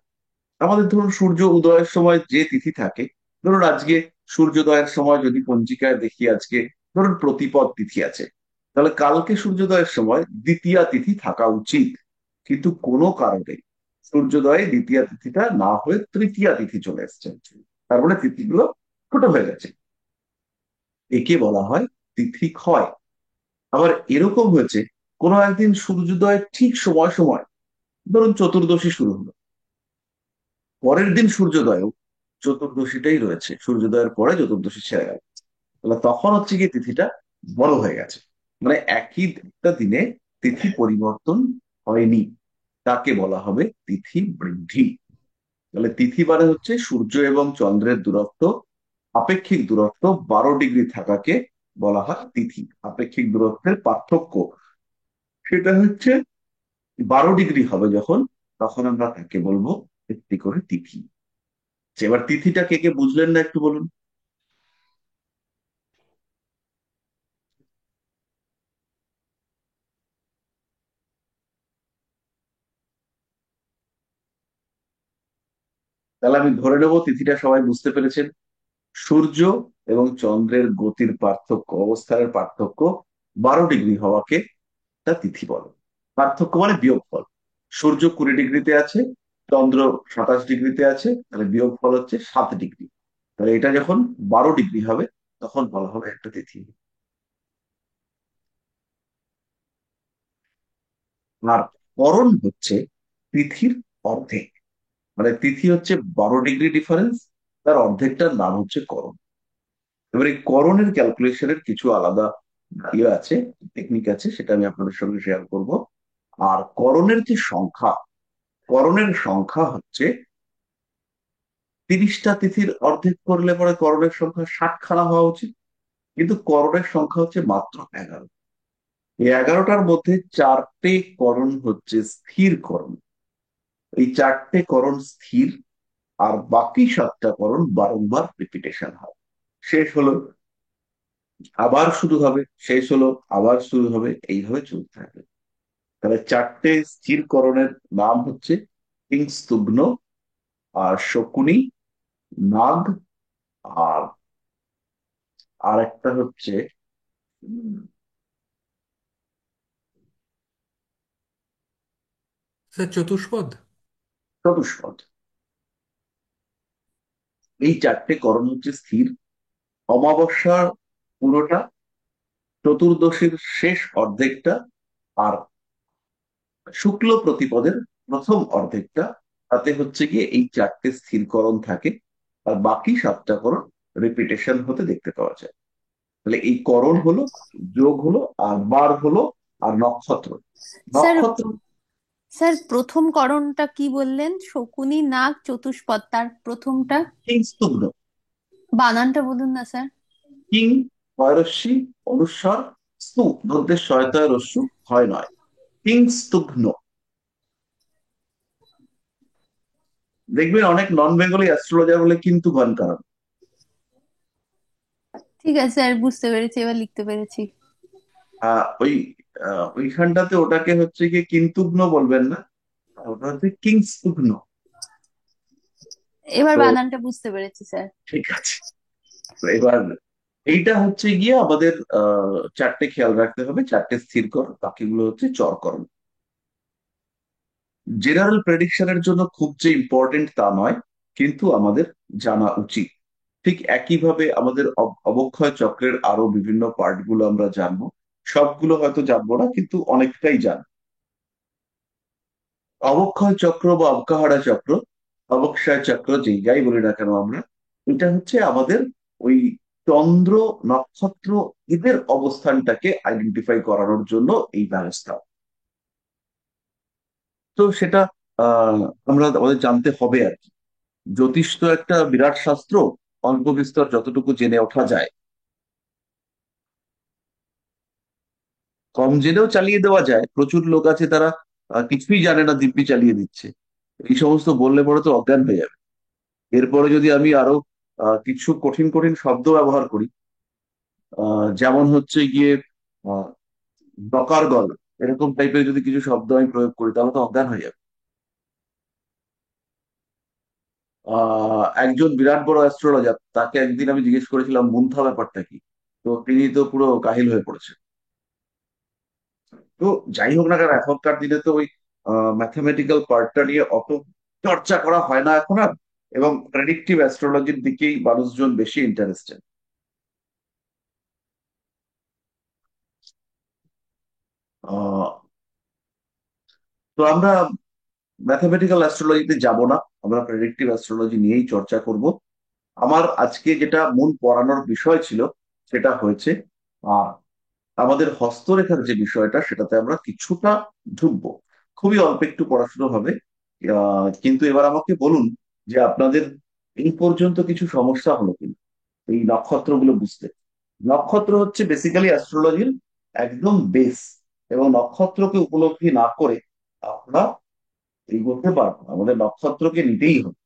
A: আমাদের ধরুন সূর্য উদয়ের সময় যে তিথি থাকে, ধরুন আজকে সূর্যোদয়ের সময় যদি পঞ্জিকায় দেখি আজকে ধরুন প্রতিপদ তিথি আছে, তাহলে কালকে সূর্যোদয়ের সময় দ্বিতীয়া তিথি থাকা উচিত। কিন্তু কোনো কারণে সূর্যোদয়ে দ্বিতীয়া তিথিটা না হয়ে তৃতীয়া তিথি চলে এসছে, তার মানে তিথিগুলো ছোট হয়ে গেছে। একে বলা হয় তিথি ক্ষয়। আবার এরকম হয়েছে, কোনো একদিন সূর্যোদয়ের ঠিক সময় সময়, ধরুন চতুর্দশী শুরু হলো, পরের দিন সূর্যোদয়ও চতুর্দশীটাই রয়েছে, সূর্যোদয়ের পরে চতুর্দশী ছেড়ে গেল, তাহলে তখন হচ্ছে কি তিথিটা বড় হয়ে গেছে। মানে একই একটা দিনে তিথি পরিবর্তন হয়নি, তাকে বলা হবে তিথি বৃদ্ধি। তাহলে তিথি মানে হচ্ছে সূর্য এবং চন্দ্রের দূরত্ব, আপেক্ষিক দূরত্ব 12 ডিগ্রি থাকাকে বলা হয় তিথি। আপেক্ষিক দূরত্বের পার্থক্য, সেটা হচ্ছে 12 ডিগ্রি হবে যখন, তখন আমরা তাকে বলবো একটি করে তিথি। এবার তিথিটা কে কে বুঝলেন না একটু বলুন। তাহলে আমি ধরে নেবো তিথিটা সবাই বুঝতে পেরেছেন। সূর্য এবং চন্দ্রের গতির পার্থক্য, অবস্থানের পার্থক্য 12 ডিগ্রি হওয়াকে তা তিথি বলে। পার্থক্য মানে বিয়োগফল। সূর্য 20 ডিগ্রিতে আছে, চন্দ্র 27 ডিগ্রিতে আছে, তাহলে বিয়োগফল হচ্ছে 7 ডিগ্রি। তাহলে এটা যখন 12 ডিগ্রি হবে, তখন বলা হবে একটা তিথি। আর করণ হচ্ছে তিথির অর্ধেক। মানে তিথি হচ্ছে 12 ডিগ্রি ডিফারেন্স, তার অর্ধেকটার নাম হচ্ছে করণ। এবার এই করণের ক্যালকুলেশনের কিছু আলাদা ইয়ে আছে, টেকনিক আছে, সেটা আমি আপনাদের সঙ্গে শেয়ার করব। আর করণের যে সংখ্যা, করণের সংখ্যা হচ্ছে 30টা তিথির অর্ধেক করলে পরে করণের সংখ্যা 60খানা হওয়া উচিত। কিন্তু করণের সংখ্যা হচ্ছে মাত্র 11। এই 11টার মধ্যে 4টে করণ হচ্ছে স্থির করণ। এই 4টে করণ স্থির, আর বাকি 7টা করণ বারংবার রিপিটেশন হয়। শেষ হলো আবার শুরু হবে, শেষ হলো, আবার শুরু হবে, এইভাবে চলতে থাকবে। তাহলে চারটে স্থিরকরণের নাম হচ্ছে কিংস্তুগ্ন, আর শকুনি, নাগ, আর আর একটা হচ্ছে উম,
F: স্যার চতুষ্পদ।
A: চতুষ্পদ। এই চারটে করণ হচ্ছে স্থির। অমাবস্যার পুরোটা, চতুর্দশীর শেষ অর্ধেকটা, আর শুক্ল প্রতিপদের প্রথম অর্ধেকটা, তাতে হচ্ছে গিয়ে এই চারটে স্থিরকরণ থাকে। আর বাকি সাতটা করণ রিপিটেশন হতে দেখতে পাওয়া যায়। তাহলে এই করণ হলো, যোগ হলো, আর বার হলো, আর নক্ষত্র।
G: স্যার
A: নক্ষত্র
G: স্যার প্রথম করণটা কি বললেন? শকুনি নাগ চতুষ্পদ, তার প্রথমটা
A: কিংস্তুগ্ন।
G: বানানটা বলুন না স্যার।
A: কিং হয়রস্যি অনুস্বর, স্তু দন্তের শয়তয় রস্যু, হয় নয়, কিংস্তুগ্ন। দেখবেন অনেক নন বেঙ্গলি অ্যাস্ট্রোলজার বলে কিন্তু গান কারণ।
G: ঠিক আছে স্যার, বুঝতে পেরেছি, এবার লিখতে পেরেছি।
A: ওই ওইখানটাতে ওটাকে হচ্ছে গিয়ে কিন্তুগ্ন বলবেন না, ওটা হচ্ছে কিংস্তুগ্ন।
G: এবার
A: তো
G: বানানটা বুঝতে পেরেছি স্যার।
A: ঠিক আছে। তো এবার এইটা হচ্ছে গিয়ে আমাদের চারটে খেয়াল রাখতে হবে, চারটে স্থির করণ, বাকিগুলো হচ্ছে চরকরণ। জেনারেল প্রেডিকশনের জন্য খুব যে ইম্পর্টেন্ট তা নয়, কিন্তু আমাদের জানা উচিত। ঠিক একইভাবে আমাদের অবক্ষয় চক্রের আরো বিভিন্ন পার্ট গুলো আমরা জানবো। সবগুলো হয়তো জানবো না, কিন্তু অনেকটাই জানবো। অবক্ষয় চক্র বা অবকাহারা চক্র, অবক্ষয় চক্র, যেই যাই বলি না কেন আমরা, এটা হচ্ছে আমাদের ওই চন্দ্র, নক্ষত্র, এদের অবস্থানটাকে আইডেন্টিফাই করানোর জন্য এই ব্যবস্থা। তো সেটা আমরা আমাদের জানতে হবে আর কি। জ্যোতিষ তো একটা বিরাট শাস্ত্র, অল্প বিস্তর যতটুকু জেনে ওঠা যায়। কম জেনেও চালিয়ে দেওয়া যায়, প্রচুর লোক আছে তারা কিছুই জানে না, দিব্যি চালিয়ে দিচ্ছে। এই সমস্ত বললে পরে তো অজ্ঞান হয়ে যাবে। এরপরে যদি আমি আরো কিছু কঠিন কঠিন শব্দ ব্যবহার করি, যেমন হচ্ছে গিয়ে আহ, ডকার গল, এরকম টাইপের যদি কিছু শব্দ আমি প্রয়োগ করি, তাহলে তো অজ্ঞান হয়ে যাবে। একজন বিরাট বড় অ্যাস্ট্রোলজার, তাকে একদিন আমি জিজ্ঞেস করেছিলাম মুন্থা ব্যাপারটা কি, তো তিনি তো পুরো কাহিল হয়ে পড়েছেন। তো যাই হোক না কেন, এখনকার দিনে তো ওই ম্যাথামেটিক্যাল পার্টটা নিয়ে অত চর্চা করা হয় না এখন আর, এবং প্রেডিক্টিভ অ্যাস্ট্রোলজির দিকেই মানুষজন বেশি ইন্টারেস্টেড। তো আমরা ম্যাথামেটিক্যাল অ্যাস্ট্রোলজিতে যাব না, আমরা প্রেডিক্টিভ অ্যাস্ট্রোলজি নিয়েই চর্চা করব। আমার আজকে যেটা মূল পড়ানোর বিষয় ছিল, সেটা হয়েছে আহ আমাদের হস্তরেখার যে বিষয়টা, সেটাতে আমরা কিছুটা ঢুকবো। খুবই অল্প একটু পড়াশোনা হবে। কিন্তু এবার আমাকে বলুন যে আপনাদের এই পর্যন্ত কিছু সমস্যা হলো কিনা এই নক্ষত্রগুলো বুঝতে। নক্ষত্র হচ্ছে বেসিক্যালি অ্যাস্ট্রোলজির একদম বেস, এবং নক্ষত্রকে উপলব্ধি না করে আমরা এগোতে পারবো না। আমাদের নক্ষত্রকে নিতেই হবে।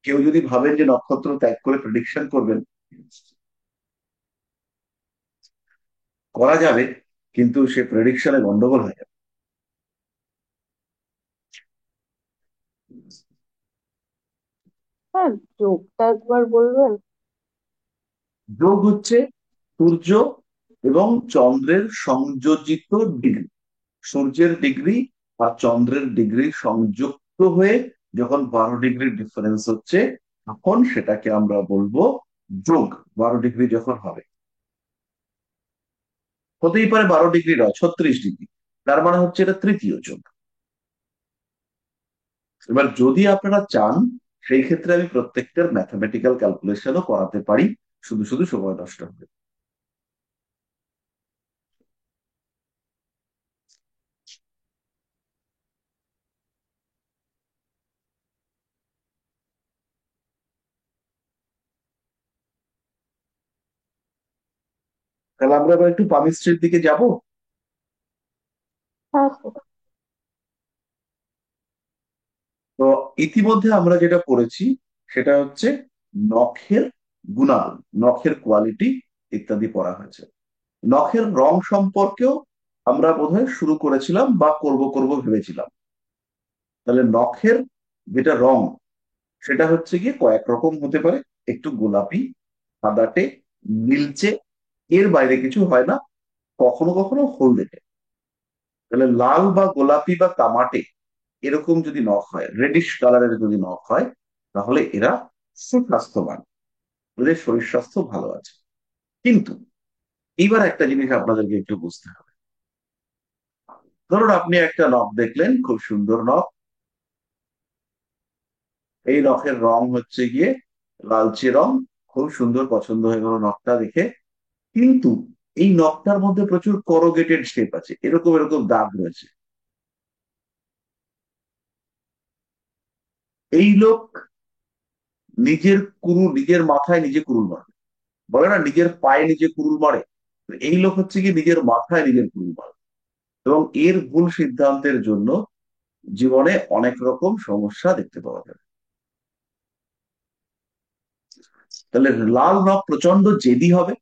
A: কেউ যদি ভাবেন যে নক্ষত্র ত্যাগ করে প্রেডিকশন করবেন, করা যাবে, কিন্তু সে প্রেডিকশনে গন্ডগোল হয়ে যাবে।
E: হ্যাঁ, যোগটা একবার বলবেন?
A: যোগ হচ্ছে সূর্য এবং চন্দ্রের সংযোজিত ডিগ্রি। সূর্যের ডিগ্রি আর চন্দ্রের ডিগ্রি সংযুক্ত হয়ে যখন 12 ডিগ্রির ডিফারেন্স হচ্ছে, তখন সেটাকে আমরা বলবো যোগ। 12 ডিগ্রি যখন হবে, হতেই পারে 12 ডিগ্রি নয়, 36 ডিগ্রি, তার মানে হচ্ছে এটা তৃতীয় যোগ। এবার যদি আপনারা চান, সেই ক্ষেত্রে আমি প্রত্যেকটার ম্যাথমেটিক্যাল ক্যালকুলেশনও করাতে পারি, শুধু শুধু সময় নষ্ট হবে। তাহলে আমরা এবার একটু পামিস্ট্রির দিকে যাব।
E: হ্যাঁ স্যার।
A: তো ইতিমধ্যে আমরা যেটা পড়েছি, সেটা হচ্ছে নখের গুণাগুণ, নখের কোয়ালিটি, ইত্যাদি পড়া হয়েছে। নখের রং সম্পর্কেও আমরা বোধহয় শুরু করেছিলাম বা করব করব ভেবেছিলাম। তাহলে নখের যেটা রং, সেটা হচ্ছে গিয়ে কয়েক রকম হতে পারে। একটু গোলাপি, সাদাটে, নীলচে, এর বাইরে কিছু হয় না। কখনো কখনো হলদেটে। তাহলে লাল বা গোলাপি বা তামাটে এরকম যদি নখ হয়, রেডিশ কালারের যদি নখ হয়, তাহলে এরা সুস্বাস্থ্যবান, এদের শরীর স্বাস্থ্য ভালো আছে। কিন্তু এইবার একটা জিনিস আপনাদেরকে একটু বুঝতে হবে। ধরুন আপনি একটা নখ দেখলেন, খুব সুন্দর নখ, এই নখের রং হচ্ছে গিয়ে লালচে রং, খুব সুন্দর, পছন্দ হয়ে গেল নখটা দেখে। কিন্তু এই নখটার মধ্যে প্রচুর করোগেটেড শেপ আছে, এরকম এরকম দাগ রয়েছে। এই লোক নিজের কুরুল, নিজের মাথায় নিজে কুরুল মারে, বলে না নিজের পায়ে নিজে কুরুল মারে। তো এই লোক হচ্ছে কি নিজের মাথায় নিজের কুরুল মারে, এবং এর ভুল সিদ্ধান্তের জন্য জীবনে অনেক রকম সমস্যা দেখতে পাওয়া যাবে। তাহলে লাল নখ প্রচন্ড জেদি হবে,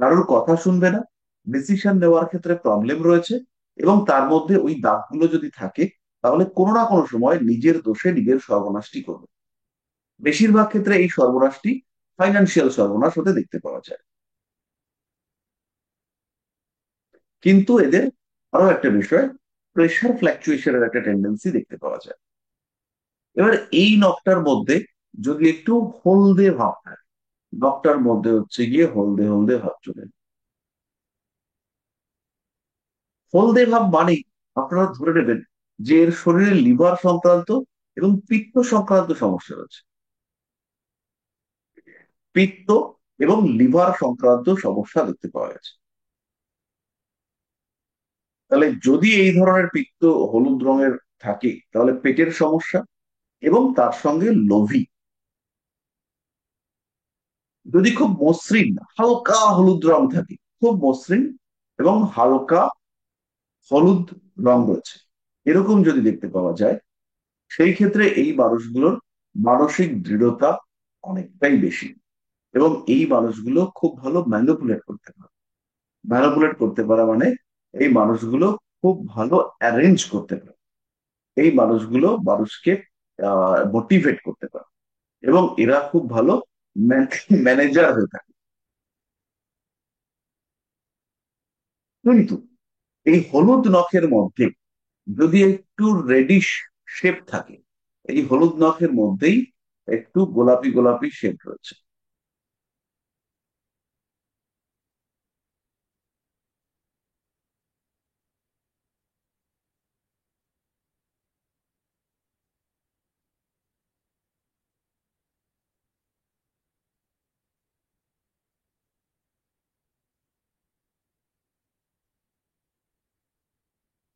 A: কারোর কথা শুনবে না, ডিসিশন নেওয়ার ক্ষেত্রে প্রবলেম রয়েছে, এবং তার মধ্যে ওই দাগগুলো যদি থাকে, তাহলে কোনো না কোনো সময় নিজের দোষে নিজের সর্বনাশটি করবে। বেশিরভাগ ক্ষেত্রে এই সর্বনাশটি ফাইন্যান্সিয়াল সর্বনাশ হতে দেখতে পাওয়া যায়। কিন্তু এদের আরো একটা বিষয়, প্রেশার ফ্ল্যাকচুয়েশনের একটা টেন্ডেন্সি দেখতে পাওয়া যায়। এবার এই নখটার মধ্যে যদি একটু হলদে ভাব থাকে, নখটার মধ্যে হচ্ছে গিয়ে হলদে হলদে ভাব চলে এলো। হলদে ভাব মানেই আপনারা ধরে নেবেন যে এর শরীরে লিভার সংক্রান্ত এবং পিত্ত সংক্রান্ত সমস্যা রয়েছে। পিত্ত এবং লিভার সংক্রান্ত সমস্যা দেখতে পাওয়া গেছে। তাহলে যদি এই ধরনের পিত্ত হলুদ রঙের থাকে, তাহলে পেটের সমস্যা এবং তার সঙ্গে লোভী। যদি খুব মসৃণ হালকা হলুদ রং থাকে, খুব মসৃণ এবং হালকা হলুদ রং রয়েছে, এরকম যদি দেখতে পাওয়া যায়, সেই ক্ষেত্রে এই মানুষগুলোর মানসিক দৃঢ়তা অনেকটাই বেশি, এবং এই মানুষগুলো খুব ভালো ম্যানিপুলেট করতে পারে। ম্যানিপুলেট করতে পারা মানে এই মানুষগুলো খুব ভালো অ্যারেঞ্জ করতে পারে, এই মানুষগুলো মানুষকে মোটিভেট করতে পারে, এবং এরা খুব ভালো ম্যানেজার হয়ে থাকে। কিন্তু এই হলুদ নখের মধ্যে যদি একটু রেডিশ শেপ থাকে, এই হলুদ নখের মধ্যেই একটু গোলাপি গোলাপি শেপ রয়েছে।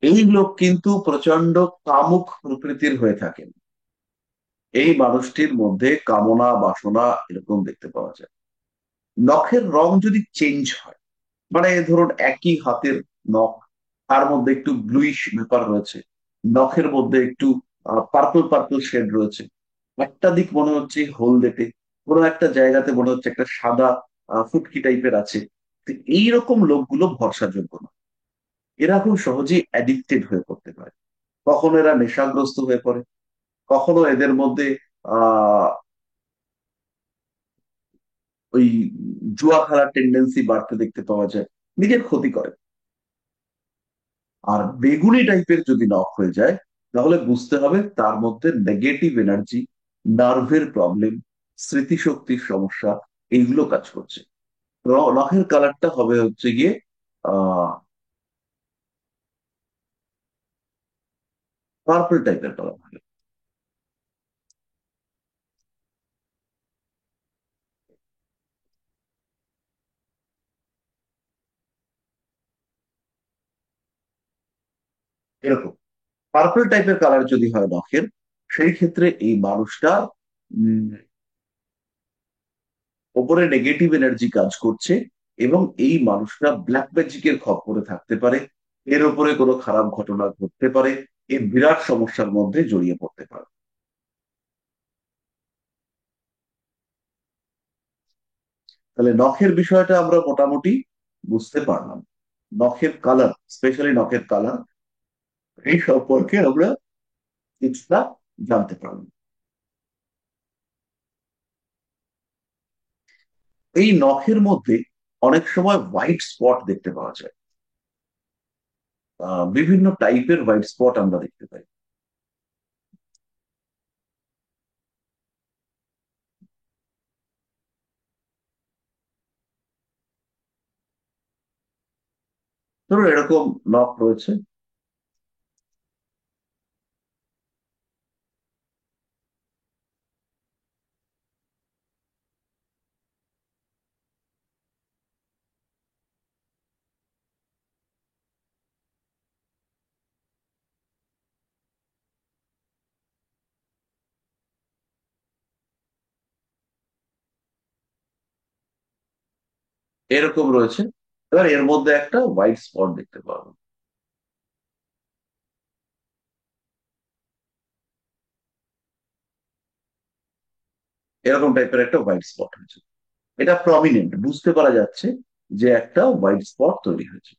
A: এই লোক কিন্তু প্রচন্ড কামুক প্রকৃতির হয়ে থাকেন। এই মানুষটির মধ্যে কামনা বাসনা এরকম দেখতে পাওয়া যায়। নখের রং যদি চেঞ্জ হয়, মানে ধরুন একই হাতের নখ, তার মধ্যে একটু ব্লুইশ ব্যাপার রয়েছে, নখের মধ্যে একটু পার্পল পার্পল শেড রয়েছে, একটা দিক মনে হচ্ছে হলদেটে, কোনো একটা জায়গাতে মনে হচ্ছে একটা সাদা ফুটকি টাইপের আছে, তো এইরকম লোকগুলো ভরসাযোগ্য না। এরা খুব সহজেই অ্যাডিক্টেড হয়ে পড়তে পারে। কখনো এরা নেশাগ্রস্ত হয়ে পড়ে, কখনো এদের মধ্যে আহ ওই জুয়া খেলার টেন্ডেন্সি বাড়তে দেখতে পাওয়া যায়, নিজের ক্ষতি করে। আর বেগুনি টাইপের যদি নখ হয়ে যায়, তাহলে বুঝতে হবে তার মধ্যে নেগেটিভ এনার্জি, নার্ভের প্রবলেম, স্মৃতিশক্তির সমস্যা, এইগুলো কাজ করছে। নখের কালারটা হবে হচ্ছে গিয়ে আহ পার্পল টাইপের কালার হবে। এরকম পার্পল টাইপের কালার যদি হয় নখের, সেই ক্ষেত্রে এই মানুষটা ওপরে নেগেটিভ এনার্জি কাজ করছে, এবং এই মানুষরা ব্ল্যাক ম্যাজিকের খপ্পরে থাকতে পারে, এর উপরে কোনো খারাপ ঘটনা ঘটতে পারে, এই বিরাট সমস্যার মধ্যে জড়িয়ে পড়তে পারে। তাহলে নখের বিষয়টা আমরা মোটামুটি বুঝতে পারলাম। নখের কালার, স্পেশালি নখের কালার, এই সম্পর্কে আমরা কিছুটা জানতে পারলাম। এই নখের মধ্যে অনেক সময় হোয়াইট স্পট দেখতে পাওয়া যায়। বিভিন্ন টাইপের হোয়াইট স্পট আমরা দেখতে পাই। ধরুন এরকম নখ রয়েছে, এরকম রয়েছে। এবার এর মধ্যে একটা হোয়াইট স্পট দেখতে পাবো, এরকম টাইপের একটা হোয়াইট স্পট হয়েছে। এটা প্রমিনেন্ট, বুঝতে পারা যাচ্ছে যে একটা হোয়াইট স্পট তৈরি হয়েছে।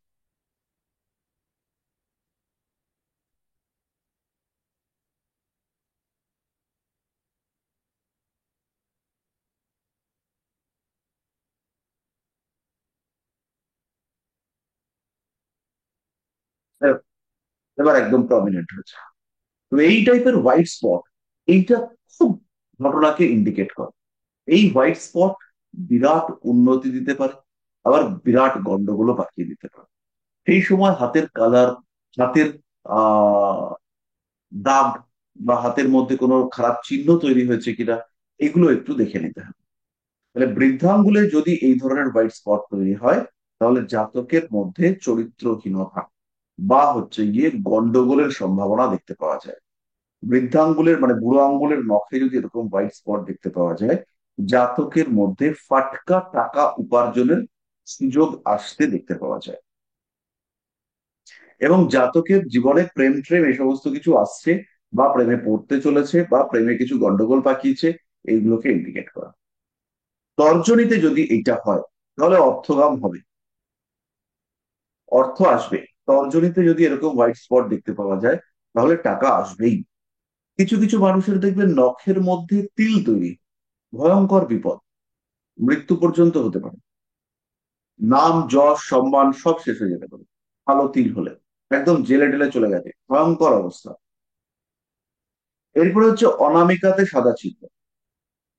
A: এবার একদম প্রমিনেন্ট হয়েছে। তো এই টাইপের হোয়াইট স্পট, এইটা খুব ঘটনাকে ইন্ডিকেট করে। এই হোয়াইট স্পট বিরাট উন্নতি দিতে পারে, আবার বিরাট গন্ডগোলও পাঠিয়ে দিতে পারে। সেই সময় হাতের কালার, হাতের আহ দাগ, বা হাতের মধ্যে কোনো খারাপ চিহ্ন তৈরি হয়েছে কিনা, এগুলো একটু দেখে নিতে হবে। তাহলে বৃদ্ধাঙ্গুলে যদি এই ধরনের হোয়াইট স্পট তৈরি হয়, তাহলে জাতকের মধ্যে চরিত্রহীনতা বা হচ্ছে গিয়ে গন্ডগোলের সম্ভাবনা দেখতে পাওয়া যায়। বৃদ্ধাঙ্গুলের মানে বুড়ো আঙ্গুলের নখে যদি এরকম হোয়াইট স্পট দেখতে পাওয়া যায়, জাতকের মধ্যে ফাটকা টাকা উপার্জনের সুযোগ আসতে দেখতে পাওয়া যায়। এবং জাতকের জীবনে প্রেম ট্রেম এই সমস্ত কিছু আসছে, বা প্রেমে পড়তে চলেছে, বা প্রেমে কিছু গন্ডগোল পাকিয়েছে, এইগুলোকে ইন্ডিকেট করা। তর্জনীতে যদি এইটা হয়, তাহলে অর্থগাম হবে, অর্থ আসবে। তর্জনীতে যদি এরকম হোয়াইট স্পট দেখতে পাওয়া যায়, তাহলে টাকা আসবেই। কিছু কিছু মানুষের দেখবেন নখের মধ্যে তিল তৈরি, ভয়ঙ্কর বিপদ, মৃত্যু পর্যন্ত হতে পারে। নাম যশ সম্মান সব শেষ হয়ে যেতে পারে কালো তিল হলে। একদম জেলে টেলে চলে গেছে, ভয়ঙ্কর অবস্থা। এরপরে হচ্ছে অনামিকাতে সাদা চিহ্ন।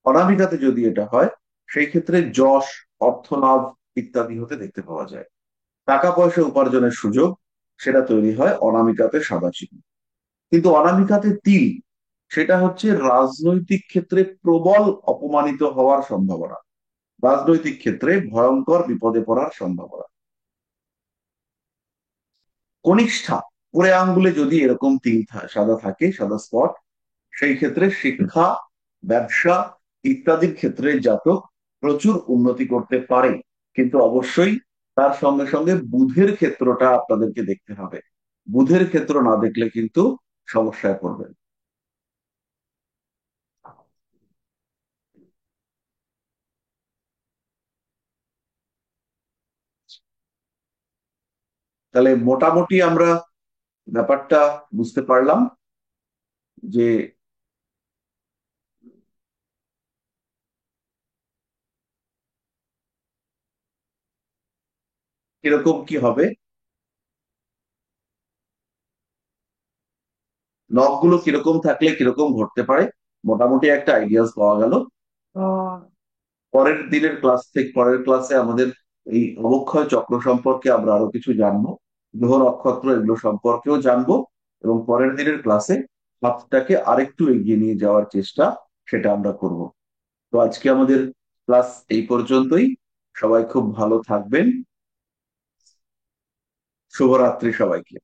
A: অনামিকাতে যদি এটা হয়, সেই ক্ষেত্রে যশ, অর্থ লাভ ইত্যাদি হতে দেখতে পাওয়া যায়। টাকা পয়সা উপার্জনের সুযোগ, সেটা তৈরি হয় অনামিকাতে সাদা চিহ্ন। কিন্তু অনামিকাতে তিল, সেটা হচ্ছে রাজনৈতিক ক্ষেত্রে প্রবল অপমানিত হওয়ার সম্ভাবনা, রাজনৈতিক ক্ষেত্রে ভয়ঙ্কর বিপদে পড়ার সম্ভাবনা। কনিষ্ঠা, পুরে আঙ্গুলে যদি এরকম তিল সাদা থাকে, সাদা স্পট, সেই ক্ষেত্রে শিক্ষা, ব্যবসা ইত্যাদির ক্ষেত্রে জাতক প্রচুর উন্নতি করতে পারে। কিন্তু অবশ্যই তার সঙ্গে সঙ্গে বুধের ক্ষেত্রটা আপনাদেরকে দেখতে হবে। বুধের ক্ষেত্র না দেখলে কিন্তু সমস্যায় পড়বেন। তাহলে মোটামুটি আমরা ব্যাপারটা বুঝতে পারলাম যে কিরকম কি হবে, নখগুলো কিরকম থাকলে কিরকম ঘটতে পারে, মোটামুটি একটা আইডিয়াস পাওয়া গেল। আহ, পরের দিনের ক্লাস থেকে, পরের ক্লাসে আমাদের এই অবক্ষয় চক্র সম্পর্কে আমরা আরো কিছু জানবো, গ্রহ নক্ষত্র এগুলো সম্পর্কেও জানবো। এবং পরের দিনের ক্লাসে হাতটাকে আরেকটু এগিয়ে নিয়ে যাওয়ার চেষ্টা, সেটা আমরা করব। তো আজকে আমাদের ক্লাস এই পর্যন্তই। সবাই খুব ভালো থাকবেন। শুভরাত্রি সবাইকে।